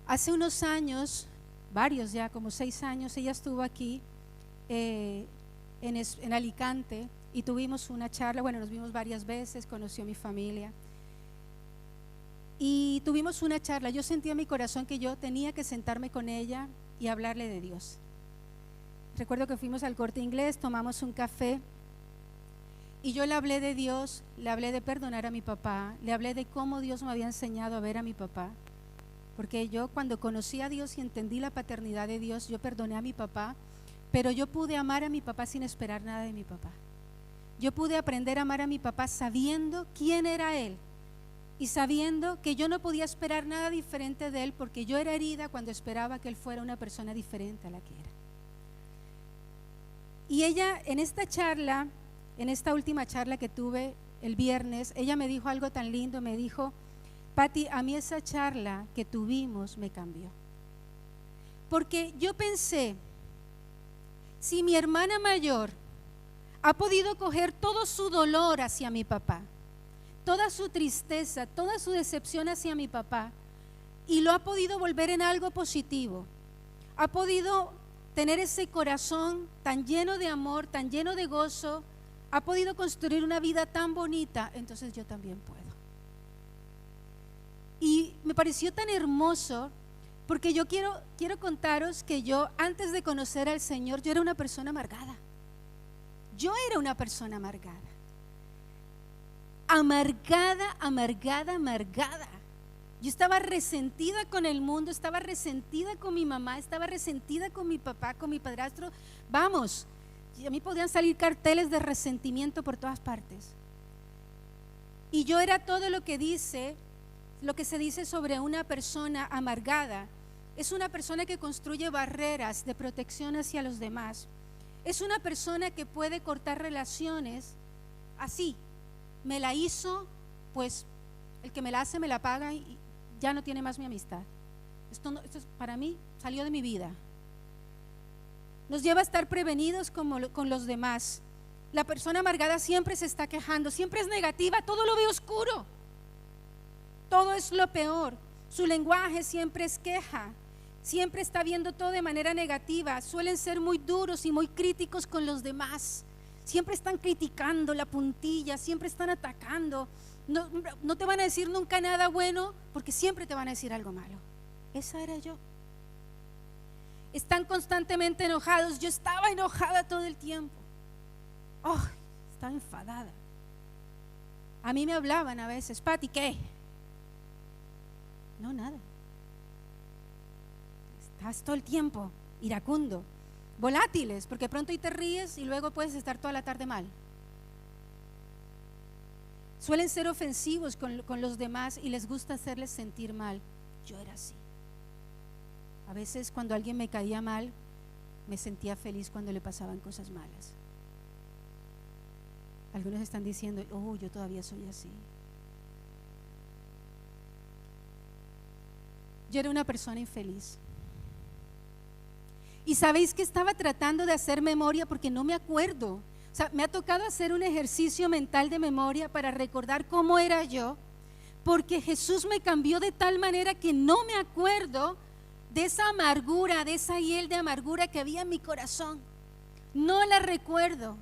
Hace unos años, varios ya, como 6 años, ella estuvo aquí en Alicante y tuvimos una charla, bueno, nos vimos varias veces, conoció a mi familia y tuvimos una charla. Yo sentía en mi corazón que yo tenía que sentarme con ella y hablarle de Dios. Recuerdo que fuimos al Corte Inglés, tomamos un café y yo le hablé de Dios, le hablé de perdonar a mi papá, le hablé de cómo Dios me había enseñado a ver a mi papá, porque yo cuando conocí a Dios y entendí la paternidad de Dios, yo perdoné a mi papá, pero yo pude amar a mi papá sin esperar nada de mi papá. Yo pude aprender a amar a mi papá sabiendo quién era él y sabiendo que yo no podía esperar nada diferente de él, porque yo era herida cuando esperaba que él fuera una persona diferente a la que era. Y ella en esta charla, en esta última charla que tuve el viernes, ella me dijo algo tan lindo, me dijo: Pati, a mí esa charla que tuvimos me cambió, porque yo pensé, si mi hermana mayor ha podido coger todo su dolor hacia mi papá, toda su tristeza, toda su decepción hacia mi papá, y lo ha podido volver en algo positivo, ha podido tener ese corazón tan lleno de amor, tan lleno de gozo, ha podido construir una vida tan bonita, entonces yo también puedo. Y me pareció tan hermoso, porque yo quiero contaros que yo, antes de conocer al Señor, yo era una persona amargada. Yo era una persona amargada. Amargada. Yo estaba resentida con el mundo, estaba resentida con mi mamá, estaba resentida con mi papá, con mi padrastro. Vamos, a mí podían salir carteles de resentimiento por todas partes. Y yo era todo lo que se dice sobre una persona amargada. Es una persona que construye barreras de protección hacia los demás. Es una persona que puede cortar relaciones así. Me la hizo, pues el que me la hace me la paga y ya no tiene más mi amistad. Esto para mí salió de mi vida. Nos lleva a estar prevenidos con los demás. La persona amargada siempre se está quejando, siempre es negativa, todo lo ve oscuro. Todo es lo peor. Su lenguaje siempre es queja. siempre está viendo todo de manera negativa, suelen ser muy duros y muy críticos con los demás. Siempre están criticando la puntilla, siempre están atacando. No te van a decir nunca nada bueno porque siempre te van a decir algo malo. Esa era yo. Están constantemente enojados. Yo estaba enojada todo el tiempo. Estaba enfadada. A mí me hablaban a veces, Pati, ¿qué? No, nada. Estás todo el tiempo iracundo. Volátiles, porque pronto y te ríes y luego puedes estar toda la tarde mal. Suelen ser ofensivos con los demás y les gusta hacerles sentir mal. Yo era así. A veces cuando alguien me caía mal, me sentía feliz cuando le pasaban cosas malas. Algunos están diciendo, yo todavía soy así. Yo era una persona infeliz. Y sabéis que estaba tratando de hacer memoria porque no me acuerdo. O sea, me ha tocado hacer un ejercicio mental de memoria para recordar cómo era yo, porque Jesús me cambió de tal manera que no me acuerdo de esa amargura, de esa hiel de amargura que había en mi corazón. No la recuerdo,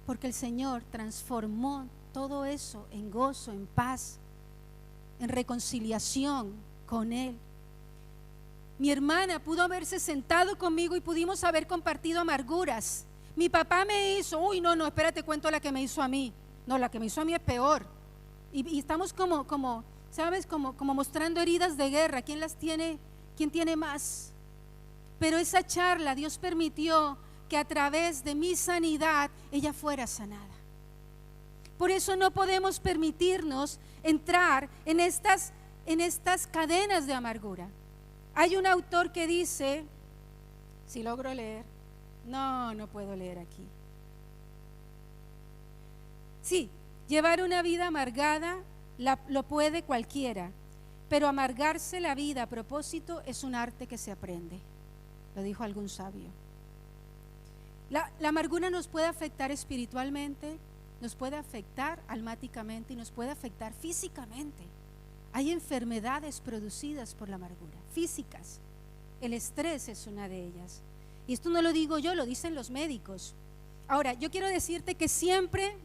porque el Señor transformó todo eso en gozo, en paz, en reconciliación con Él. Mi hermana pudo haberse sentado conmigo y pudimos haber compartido amarguras. Mi papá me hizo, no, espérate, cuento la que me hizo a mí. No, la que me hizo a mí es peor. Y estamos como ¿sabes? Como mostrando heridas de guerra. ¿Quién las tiene? ¿Quién tiene más? Pero esa charla, Dios permitió que a través de mi sanidad, ella fuera sanada. Por eso no podemos permitirnos entrar en estas cadenas de amargura. Hay un autor que dice, si logro leer, no puedo leer aquí. Sí, llevar una vida amargada lo puede cualquiera, pero amargarse la vida a propósito es un arte que se aprende, lo dijo algún sabio. La amargura nos puede afectar espiritualmente, nos puede afectar almáticamente y nos puede afectar físicamente. Hay enfermedades producidas por la amargura, físicas. El estrés es una de ellas. Y esto no lo digo yo, lo dicen los médicos. Ahora, yo quiero decirte que siempre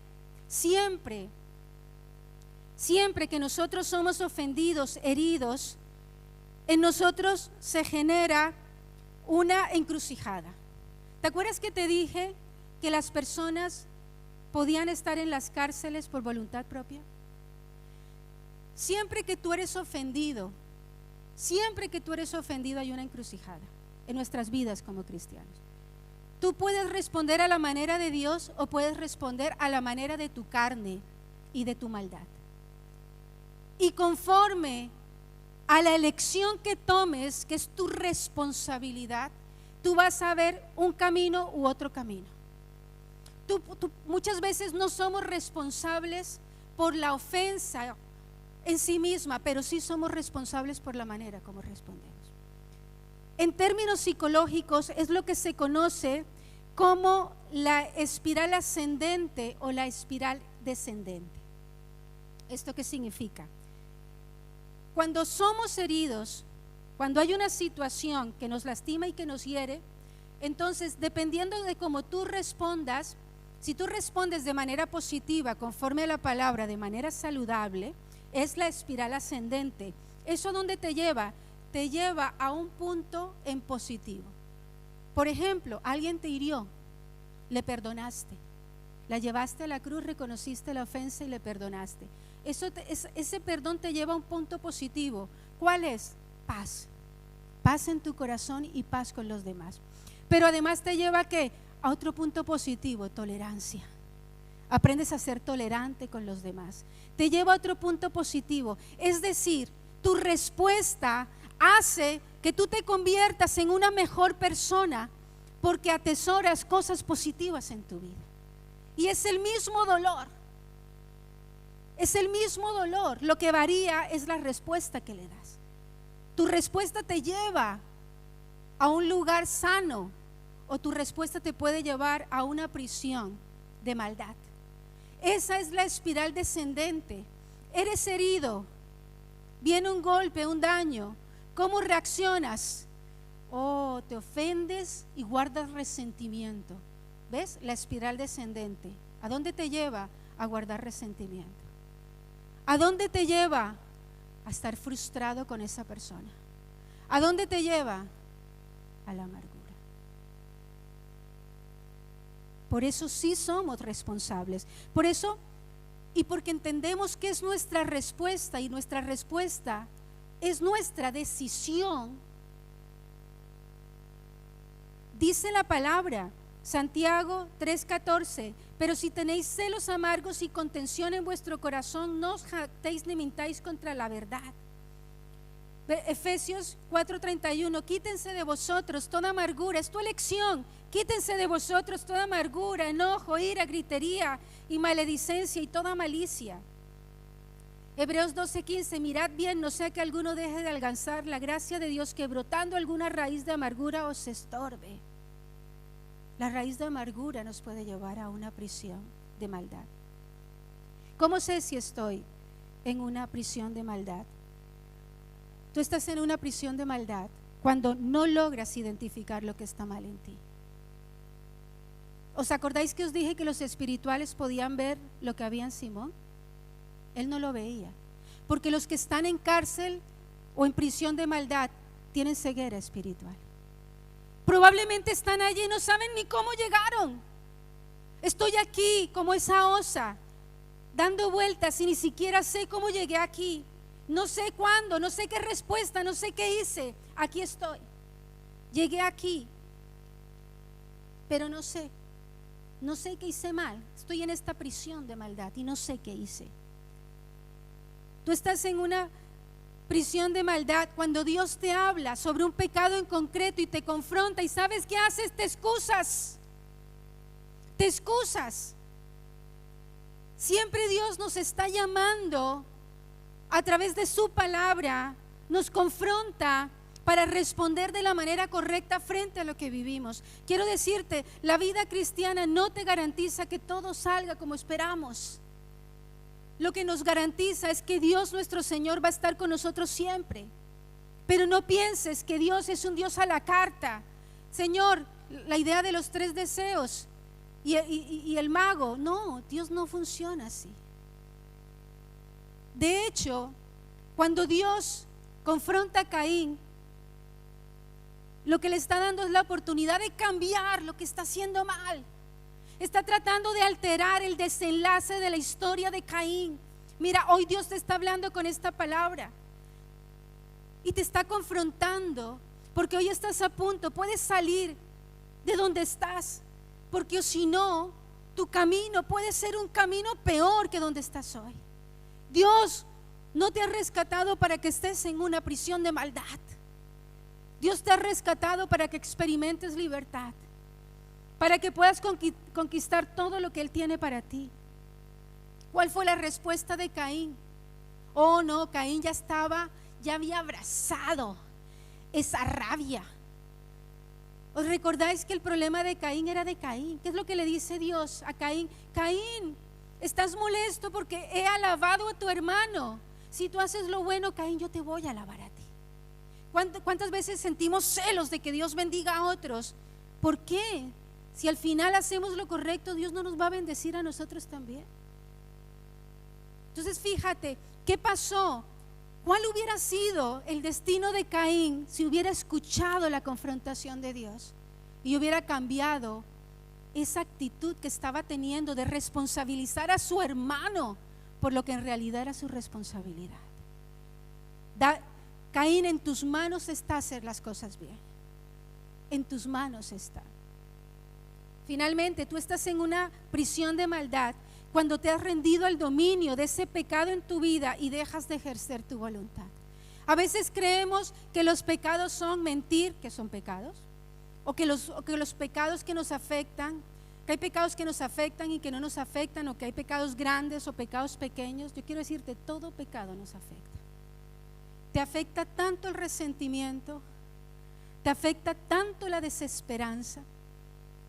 que nosotros somos ofendidos, heridos, en nosotros se genera una encrucijada. ¿Te acuerdas que te dije que las personas podían estar en las cárceles por voluntad propia? Siempre que tú eres ofendido hay una encrucijada en nuestras vidas como cristianos. Tú puedes responder a la manera de Dios o puedes responder a la manera de tu carne y de tu maldad. Y conforme a la elección que tomes, que es tu responsabilidad, tú vas a ver un camino u otro camino. Muchas veces no somos responsables por la ofensa en sí misma, pero sí somos responsables por la manera como respondemos. En términos psicológicos es lo que se conoce como la espiral ascendente o la espiral descendente. ¿Esto qué significa? Cuando somos heridos, cuando hay una situación que nos lastima y que nos hiere, entonces dependiendo de cómo tú respondas, si tú respondes de manera positiva, conforme a la palabra, de manera saludable, es la espiral ascendente. ¿Eso dónde te lleva? Te lleva a un punto en positivo. Por ejemplo, alguien te hirió, le perdonaste, la llevaste a la cruz, reconociste la ofensa y le perdonaste. Ese perdón te lleva a un punto positivo. ¿Cuál es? Paz. Paz en tu corazón y paz con los demás. Pero además te lleva ¿a qué? A otro punto positivo, tolerancia. Aprendes a ser tolerante con los demás. Te lleva a otro punto positivo. Es decir, tu respuesta hace que tú te conviertas en una mejor persona porque atesoras cosas positivas en tu vida. Y es el mismo dolor. Es el mismo dolor. Lo que varía es la respuesta que le das. Tu respuesta te lleva a un lugar sano o tu respuesta te puede llevar a una prisión de maldad. Esa es la espiral descendente. Eres herido, viene un golpe, un daño. ¿Cómo reaccionas? Oh, te ofendes y guardas resentimiento. ¿Ves? La espiral descendente. ¿A dónde te lleva? A guardar resentimiento. ¿A dónde te lleva? A estar frustrado con esa persona. ¿A dónde te lleva? A la amargura. Por eso sí somos responsables. Por eso, y porque entendemos que es nuestra respuesta, y nuestra respuesta es nuestra decisión. Dice la palabra, Santiago 3:14, pero si tenéis celos amargos y contención en vuestro corazón, no os jactéis ni mintáis contra la verdad. Efesios 4:31, quítense de vosotros toda amargura, es tu elección, quítense de vosotros toda amargura, enojo, ira, gritería y maledicencia y toda malicia. Hebreos 12:15, mirad bien, no sea que alguno deje de alcanzar la gracia de Dios, que brotando alguna raíz de amargura os estorbe. La raíz de amargura nos puede llevar a una prisión de maldad. ¿Cómo sé si estoy en una prisión de maldad? Tú estás en una prisión de maldad cuando no logras identificar lo que está mal en ti. ¿Os acordáis que os dije que los espirituales podían ver lo que había en Simón? Él no lo veía, porque los que están en cárcel o en prisión de maldad tienen ceguera espiritual. Probablemente están allí y no saben ni cómo llegaron. Estoy aquí como esa osa, dando vueltas y ni siquiera sé cómo llegué aquí. No sé cuándo, no sé qué respuesta, no sé qué hice. Aquí estoy. Llegué aquí, pero no sé qué hice mal. Estoy en esta prisión de maldad y no sé qué hice. Tú estás en una prisión de maldad cuando Dios te habla sobre un pecado en concreto y te confronta, y ¿sabes qué haces? Te excusas. Te excusas. Siempre Dios nos está llamando a través de su palabra, nos confronta para responder de la manera correcta frente a lo que vivimos. Quiero decirte, la vida cristiana no te garantiza que todo salga como esperamos. Lo que nos garantiza es que Dios nuestro Señor va a estar con nosotros siempre. Pero no pienses que Dios es un Dios a la carta. Señor, la idea de los 3 deseos y el mago. No, Dios no funciona así. De hecho, cuando Dios confronta a Caín, lo que le está dando es la oportunidad de cambiar lo que está haciendo mal. Está tratando de alterar el desenlace de la historia de Caín. Mira, hoy Dios te está hablando con esta palabra y te está confrontando, porque hoy estás a punto, puedes salir de donde estás, porque si no, tu camino puede ser un camino peor que donde estás hoy. Dios no te ha rescatado para que estés en una prisión de maldad. Dios te ha rescatado para que experimentes libertad, para que puedas conquistar todo lo que Él tiene para ti. ¿Cuál fue la respuesta de Caín? Oh no, Caín ya había abrazado esa rabia. ¿Os recordáis que el problema de Caín era de Caín? ¿Qué es lo que le dice Dios a Caín? Caín, estás molesto porque he alabado a tu hermano. Si tú haces lo bueno, Caín, yo te voy a alabar a ti. ¿Cuántas veces sentimos celos de que Dios bendiga a otros? ¿Por qué? Si al final hacemos lo correcto, Dios no nos va a bendecir a nosotros también. Entonces fíjate, ¿qué pasó? ¿Cuál hubiera sido el destino de Caín si hubiera escuchado la confrontación de Dios y hubiera cambiado esa actitud que estaba teniendo de responsabilizar a su hermano por lo que en realidad era su responsabilidad? Caín, en tus manos está hacer las cosas bien. En tus manos está. Finalmente, tú estás en una prisión de maldad cuando te has rendido al dominio de ese pecado en tu vida y dejas de ejercer tu voluntad. A veces creemos que los pecados son mentir, que son pecados, o que los pecados que nos afectan, que hay pecados que nos afectan y que no nos afectan, o que hay pecados grandes o pecados pequeños. Yo quiero decirte, todo pecado nos afecta. Te afecta tanto el resentimiento, te afecta tanto la desesperanza.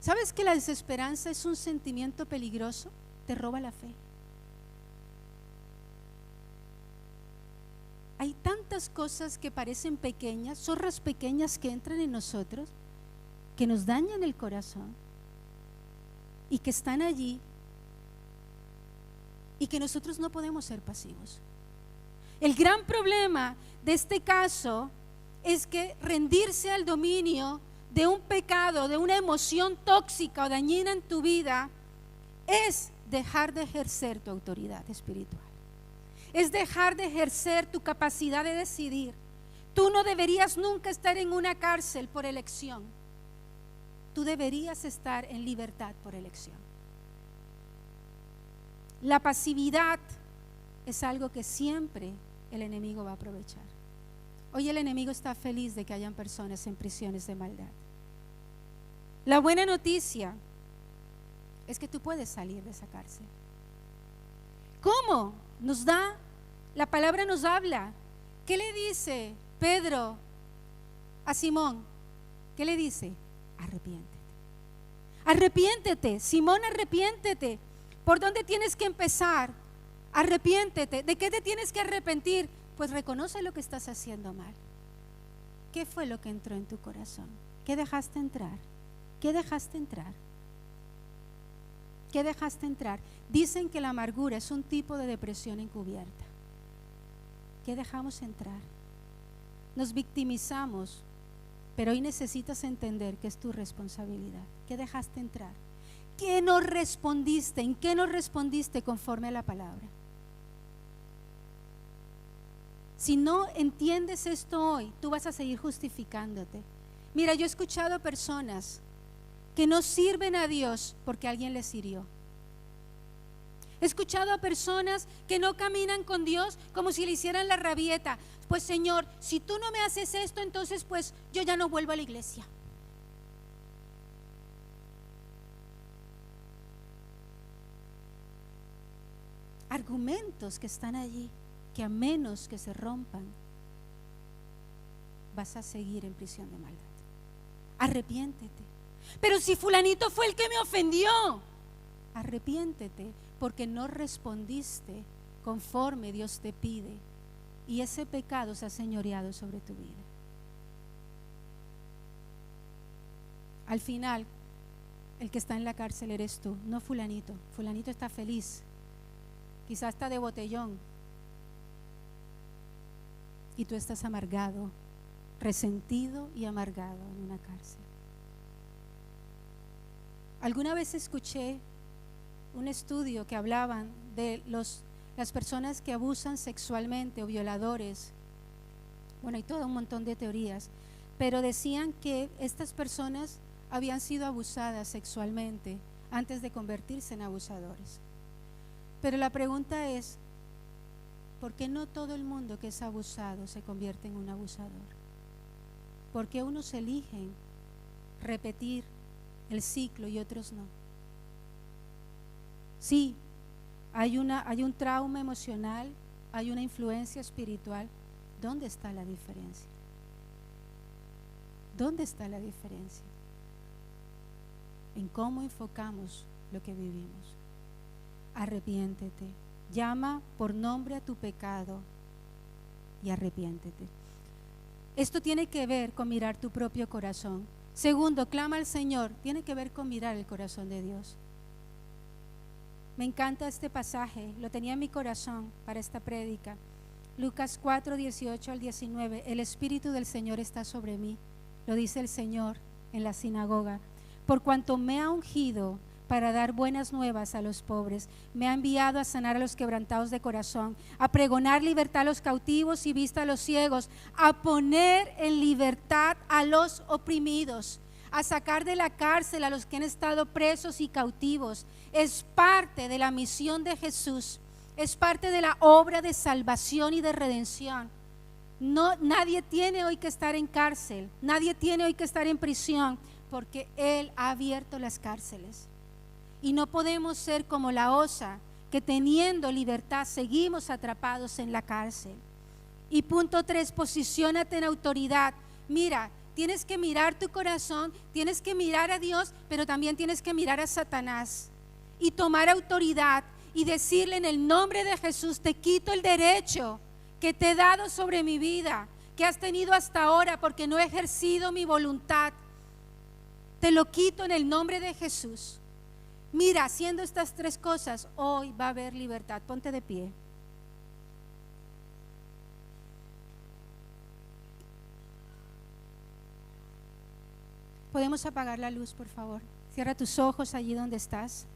¿Sabes que la desesperanza es un sentimiento peligroso? Te roba la fe. hay tantas cosas que parecen pequeñas, zorras pequeñas que entran en nosotros, que nos dañan el corazón y que están allí y que nosotros no podemos ser pasivos. El gran problema de este caso es que rendirse al dominio de un pecado, de una emoción tóxica o dañina en tu vida, es dejar de ejercer tu autoridad espiritual. Es dejar de ejercer tu capacidad de decidir. Tú no deberías nunca estar en una cárcel por elección. Tú deberías estar en libertad por elección. La pasividad es algo que siempre el enemigo va a aprovechar. Hoy el enemigo está feliz de que hayan personas en prisiones de maldad. La buena noticia es que tú puedes salir de esa cárcel. ¿Cómo? La palabra nos habla. ¿Qué le dice Pedro a Simón? ¿Qué le dice? Arrepiéntete. Arrepiéntete, Simón, arrepiéntete. ¿Por dónde tienes que empezar? Arrepiéntete. ¿De qué te tienes que arrepentir? Pues reconoce lo que estás haciendo mal. ¿Qué fue lo que entró en tu corazón? ¿Qué dejaste entrar? ¿Qué dejaste entrar? ¿Qué dejaste entrar? Dicen que la amargura es un tipo de depresión encubierta. ¿Qué dejamos entrar? Nos victimizamos, pero hoy necesitas entender que es tu responsabilidad. ¿Qué dejaste entrar? ¿Qué no respondiste? ¿En qué no respondiste conforme a la palabra? Si no entiendes esto hoy, tú vas a seguir justificándote. Mira, yo he escuchado personas que no sirven a Dios porque alguien les hirió. He escuchado a personas que no caminan con Dios como si le hicieran la rabieta. Pues Señor, si tú no me haces esto, entonces pues yo ya no vuelvo a la iglesia. Argumentos que están allí, que a menos que se rompan, vas a seguir en prisión de maldad. Arrepiéntete. Pero si fulanito fue el que me ofendió, arrepiéntete, porque no respondiste conforme Dios te pide, y ese pecado se ha señoreado sobre tu vida. Al final, el que está en la cárcel eres tú, no fulanito. Fulanito está feliz, quizás está de botellón, y tú estás amargado, resentido y amargado en una cárcel. Alguna vez escuché un estudio que hablaban de las personas que abusan sexualmente o violadores. Bueno, hay todo un montón de teorías, pero decían que estas personas habían sido abusadas sexualmente antes de convertirse en abusadores. Pero la pregunta es, ¿por qué no todo el mundo que es abusado se convierte en un abusador? ¿Por qué unos eligen repetir el ciclo y otros no? Sí, hay un trauma emocional, hay una influencia espiritual. ¿Dónde está la diferencia? ¿Dónde está la diferencia? En cómo enfocamos lo que vivimos. Arrepiéntete, llama por nombre a tu pecado y arrepiéntete. Esto tiene que ver con mirar tu propio corazón. Segundo, clama al Señor, tiene que ver con mirar el corazón de Dios. Me encanta este pasaje, lo tenía en mi corazón para esta prédica. Lucas 4, 18 al 19, el Espíritu del Señor está sobre mí, lo dice el Señor en la sinagoga, por cuanto me ha ungido para dar buenas nuevas a los pobres, me ha enviado a sanar a los quebrantados de corazón, a pregonar libertad a los cautivos y vista a los ciegos, a poner en libertad a los oprimidos, a sacar de la cárcel a los que han estado presos y cautivos. Es parte de la misión de Jesús, es parte de la obra de salvación y de redención. Nadie tiene hoy que estar en cárcel, nadie tiene hoy que estar en prisión, porque Él ha abierto las cárceles. Y no podemos ser como la osa, que teniendo libertad seguimos atrapados en la cárcel. Y punto 3, posiciónate en autoridad. Mira, tienes que mirar tu corazón, tienes que mirar a Dios, pero también tienes que mirar a Satanás y tomar autoridad y decirle en el nombre de Jesús, te quito el derecho que te he dado sobre mi vida, que has tenido hasta ahora porque no he ejercido mi voluntad, te lo quito en el nombre de Jesús. Mira, haciendo estas 3 cosas, hoy va a haber libertad. Ponte de pie. ¿Podemos apagar la luz, por favor? Cierra tus ojos allí donde estás.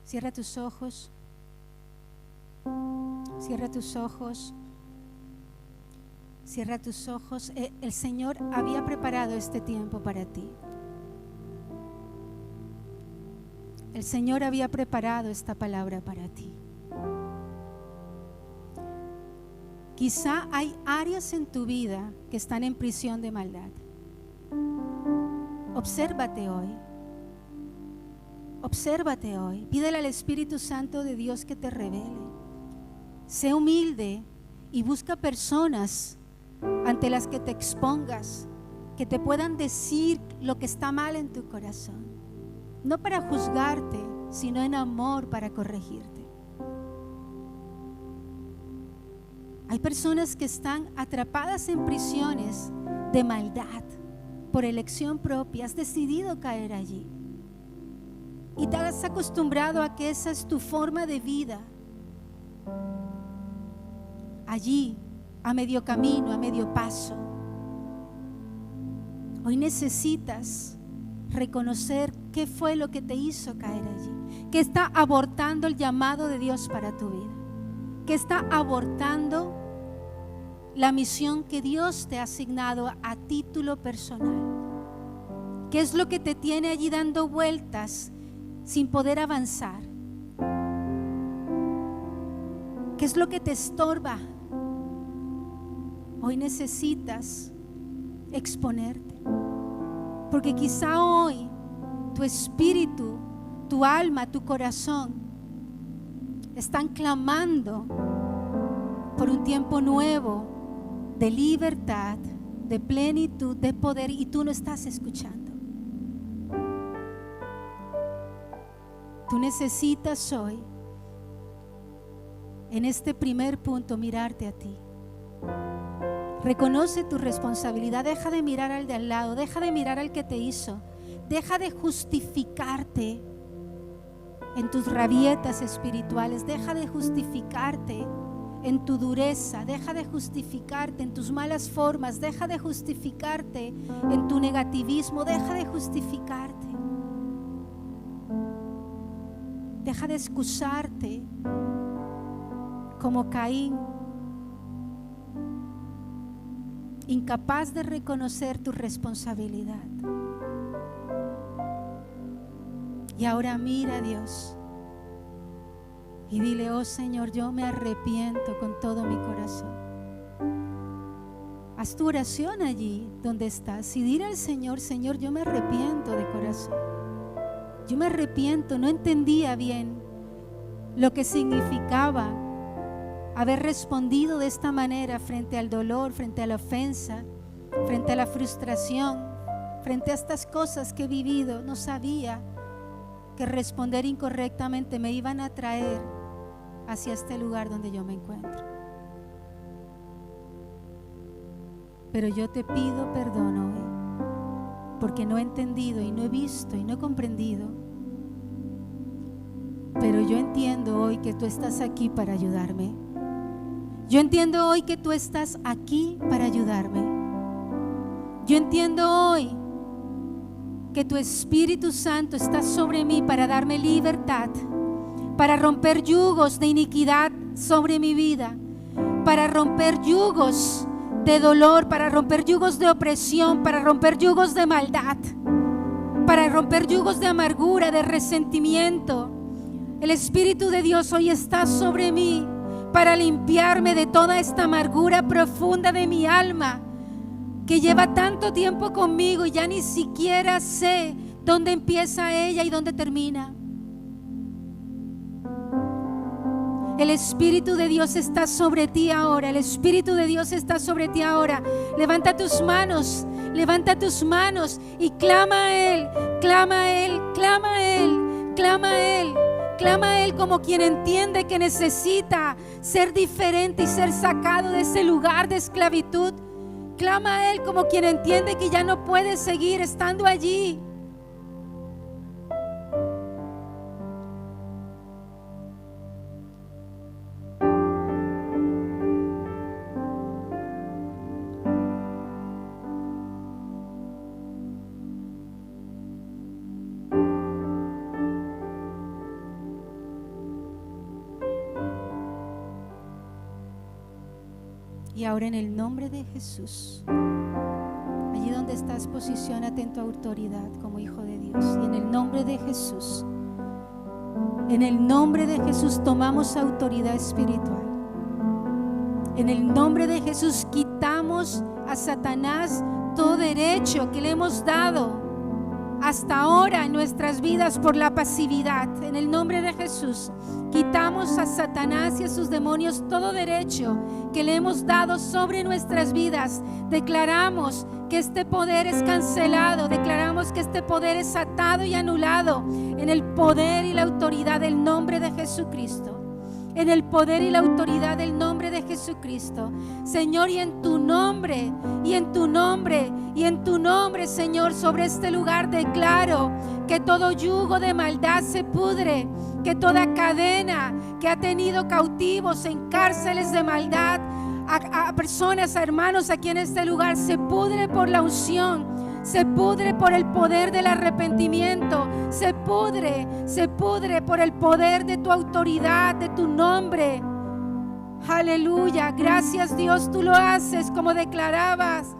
Cierra tus ojos. Cierra tus ojos. Cierra tus ojos. El Señor había preparado este tiempo para ti. El Señor había preparado esta palabra para ti. Quizá hay áreas en tu vida que están en prisión de maldad. Obsérvate hoy. Obsérvate hoy. Pídele al Espíritu Santo de Dios que te revele. Sé humilde y busca personas ante las que te expongas, que te puedan decir lo que está mal en tu corazón. No para juzgarte, sino en amor para corregirte. Hay personas que están atrapadas en prisiones de maldad por elección propia. Has decidido caer allí y te has acostumbrado a que esa es tu forma de vida. Allí, a medio camino, a medio paso. Hoy necesitas reconocer qué fue lo que te hizo caer allí, que está abortando el llamado de Dios para tu vida, que está abortando la misión que Dios te ha asignado a título personal. ¿Qué es lo que te tiene allí dando vueltas sin poder avanzar? ¿Qué es lo que te estorba? Hoy necesitas exponerte, porque quizá hoy tu espíritu, tu alma, tu corazón están clamando por un tiempo nuevo de libertad, de plenitud, de poder, y tú no estás escuchando. Tú necesitas hoy, en este primer punto, mirarte a ti. Reconoce tu responsabilidad. Deja de mirar al de al lado, deja de mirar al que te hizo, deja de justificarte en tus rabietas espirituales, deja de justificarte en tu dureza, deja de justificarte en tus malas formas, deja de justificarte en tu negativismo, deja de justificarte, deja de excusarte como Caín, incapaz de reconocer tu responsabilidad. Y ahora mira a Dios y dile: oh Señor, yo me arrepiento con todo mi corazón. Haz tu oración allí donde estás y dile al Señor: Señor, yo me arrepiento de corazón. Yo me arrepiento, no entendía bien lo que significaba haber respondido de esta manera frente al dolor, frente a la ofensa, frente a la frustración, frente a estas cosas que he vivido. No sabía que responder incorrectamente me iban a traer hacia este lugar donde yo me encuentro. Pero yo te pido perdón hoy, porque no he entendido y no he visto y no he comprendido. Pero yo entiendo hoy que tú estás aquí para ayudarme. Yo entiendo hoy que tú estás aquí para ayudarme. Yo entiendo hoy que tu Espíritu Santo está sobre mí para darme libertad, para romper yugos de iniquidad sobre mi vida, para romper yugos de dolor, para romper yugos de opresión, para romper yugos de maldad, para romper yugos de amargura, de resentimiento. El Espíritu de Dios hoy está sobre mí para limpiarme de toda esta amargura profunda de mi alma, que lleva tanto tiempo conmigo y ya ni siquiera sé dónde empieza ella y dónde termina. El Espíritu de Dios está sobre ti ahora. El Espíritu de Dios está sobre ti ahora. Levanta tus manos y clama a Él, clama a Él, clama a Él, clama a Él. Clama a Él como quien entiende que necesita ser diferente y ser sacado de ese lugar de esclavitud. Clama a Él como quien entiende que ya no puede seguir estando allí. Y ahora en el nombre de Jesús, allí donde estás, posiciónate en tu autoridad como hijo de Dios. Y en el nombre de Jesús, en el nombre de Jesús tomamos autoridad espiritual. En el nombre de Jesús quitamos a Satanás todo derecho que le hemos dado hasta ahora en nuestras vidas por la pasividad. En el nombre de Jesús quitamos a Satanás y a sus demonios todo derecho que le hemos dado sobre nuestras vidas. Declaramos que este poder es cancelado. Declaramos que este poder es atado y anulado en el poder y la autoridad del nombre de Jesucristo. En el poder y la autoridad del nombre de Jesucristo. Señor, y en tu nombre, y en tu nombre, y en tu nombre, Señor, sobre este lugar declaro que todo yugo de maldad se pudre, que toda cadena que ha tenido cautivos en cárceles de maldad a personas, a hermanos aquí en este lugar, se pudre por la unción, se pudre por el poder del arrepentimiento, se pudre por el poder de tu autoridad, de tu nombre. Aleluya, gracias Dios, tú lo haces como declarabas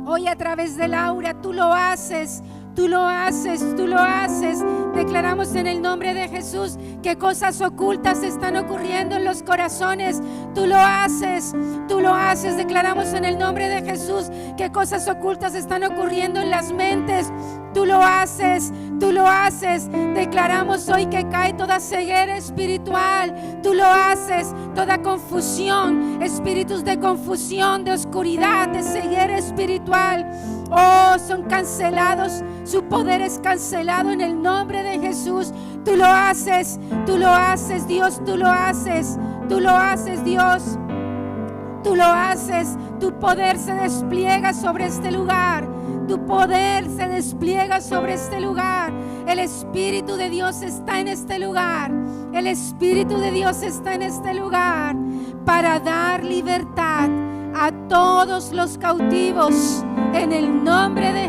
hoy a través de Laura, tú lo haces. Tú lo haces, tú lo haces. Declaramos en el nombre de Jesús que cosas ocultas están ocurriendo en los corazones. Tú lo haces, tú lo haces. Declaramos en el nombre de Jesús que cosas ocultas están ocurriendo en las mentes. Tú lo haces, tú lo haces. Declaramos hoy que cae toda ceguera espiritual. Tú lo haces, toda confusión, espíritus de confusión, de oscuridad, de ceguera espiritual. Oh, son cancelados. Su poder es cancelado en el nombre de Jesús. Tú lo haces, Dios, tú lo haces, Dios. Tú lo haces, tu poder se despliega sobre este lugar. Tu poder se despliega sobre este lugar. El Espíritu de Dios está en este lugar. El Espíritu de Dios está en este lugar para dar libertad a todos los cautivos en el nombre de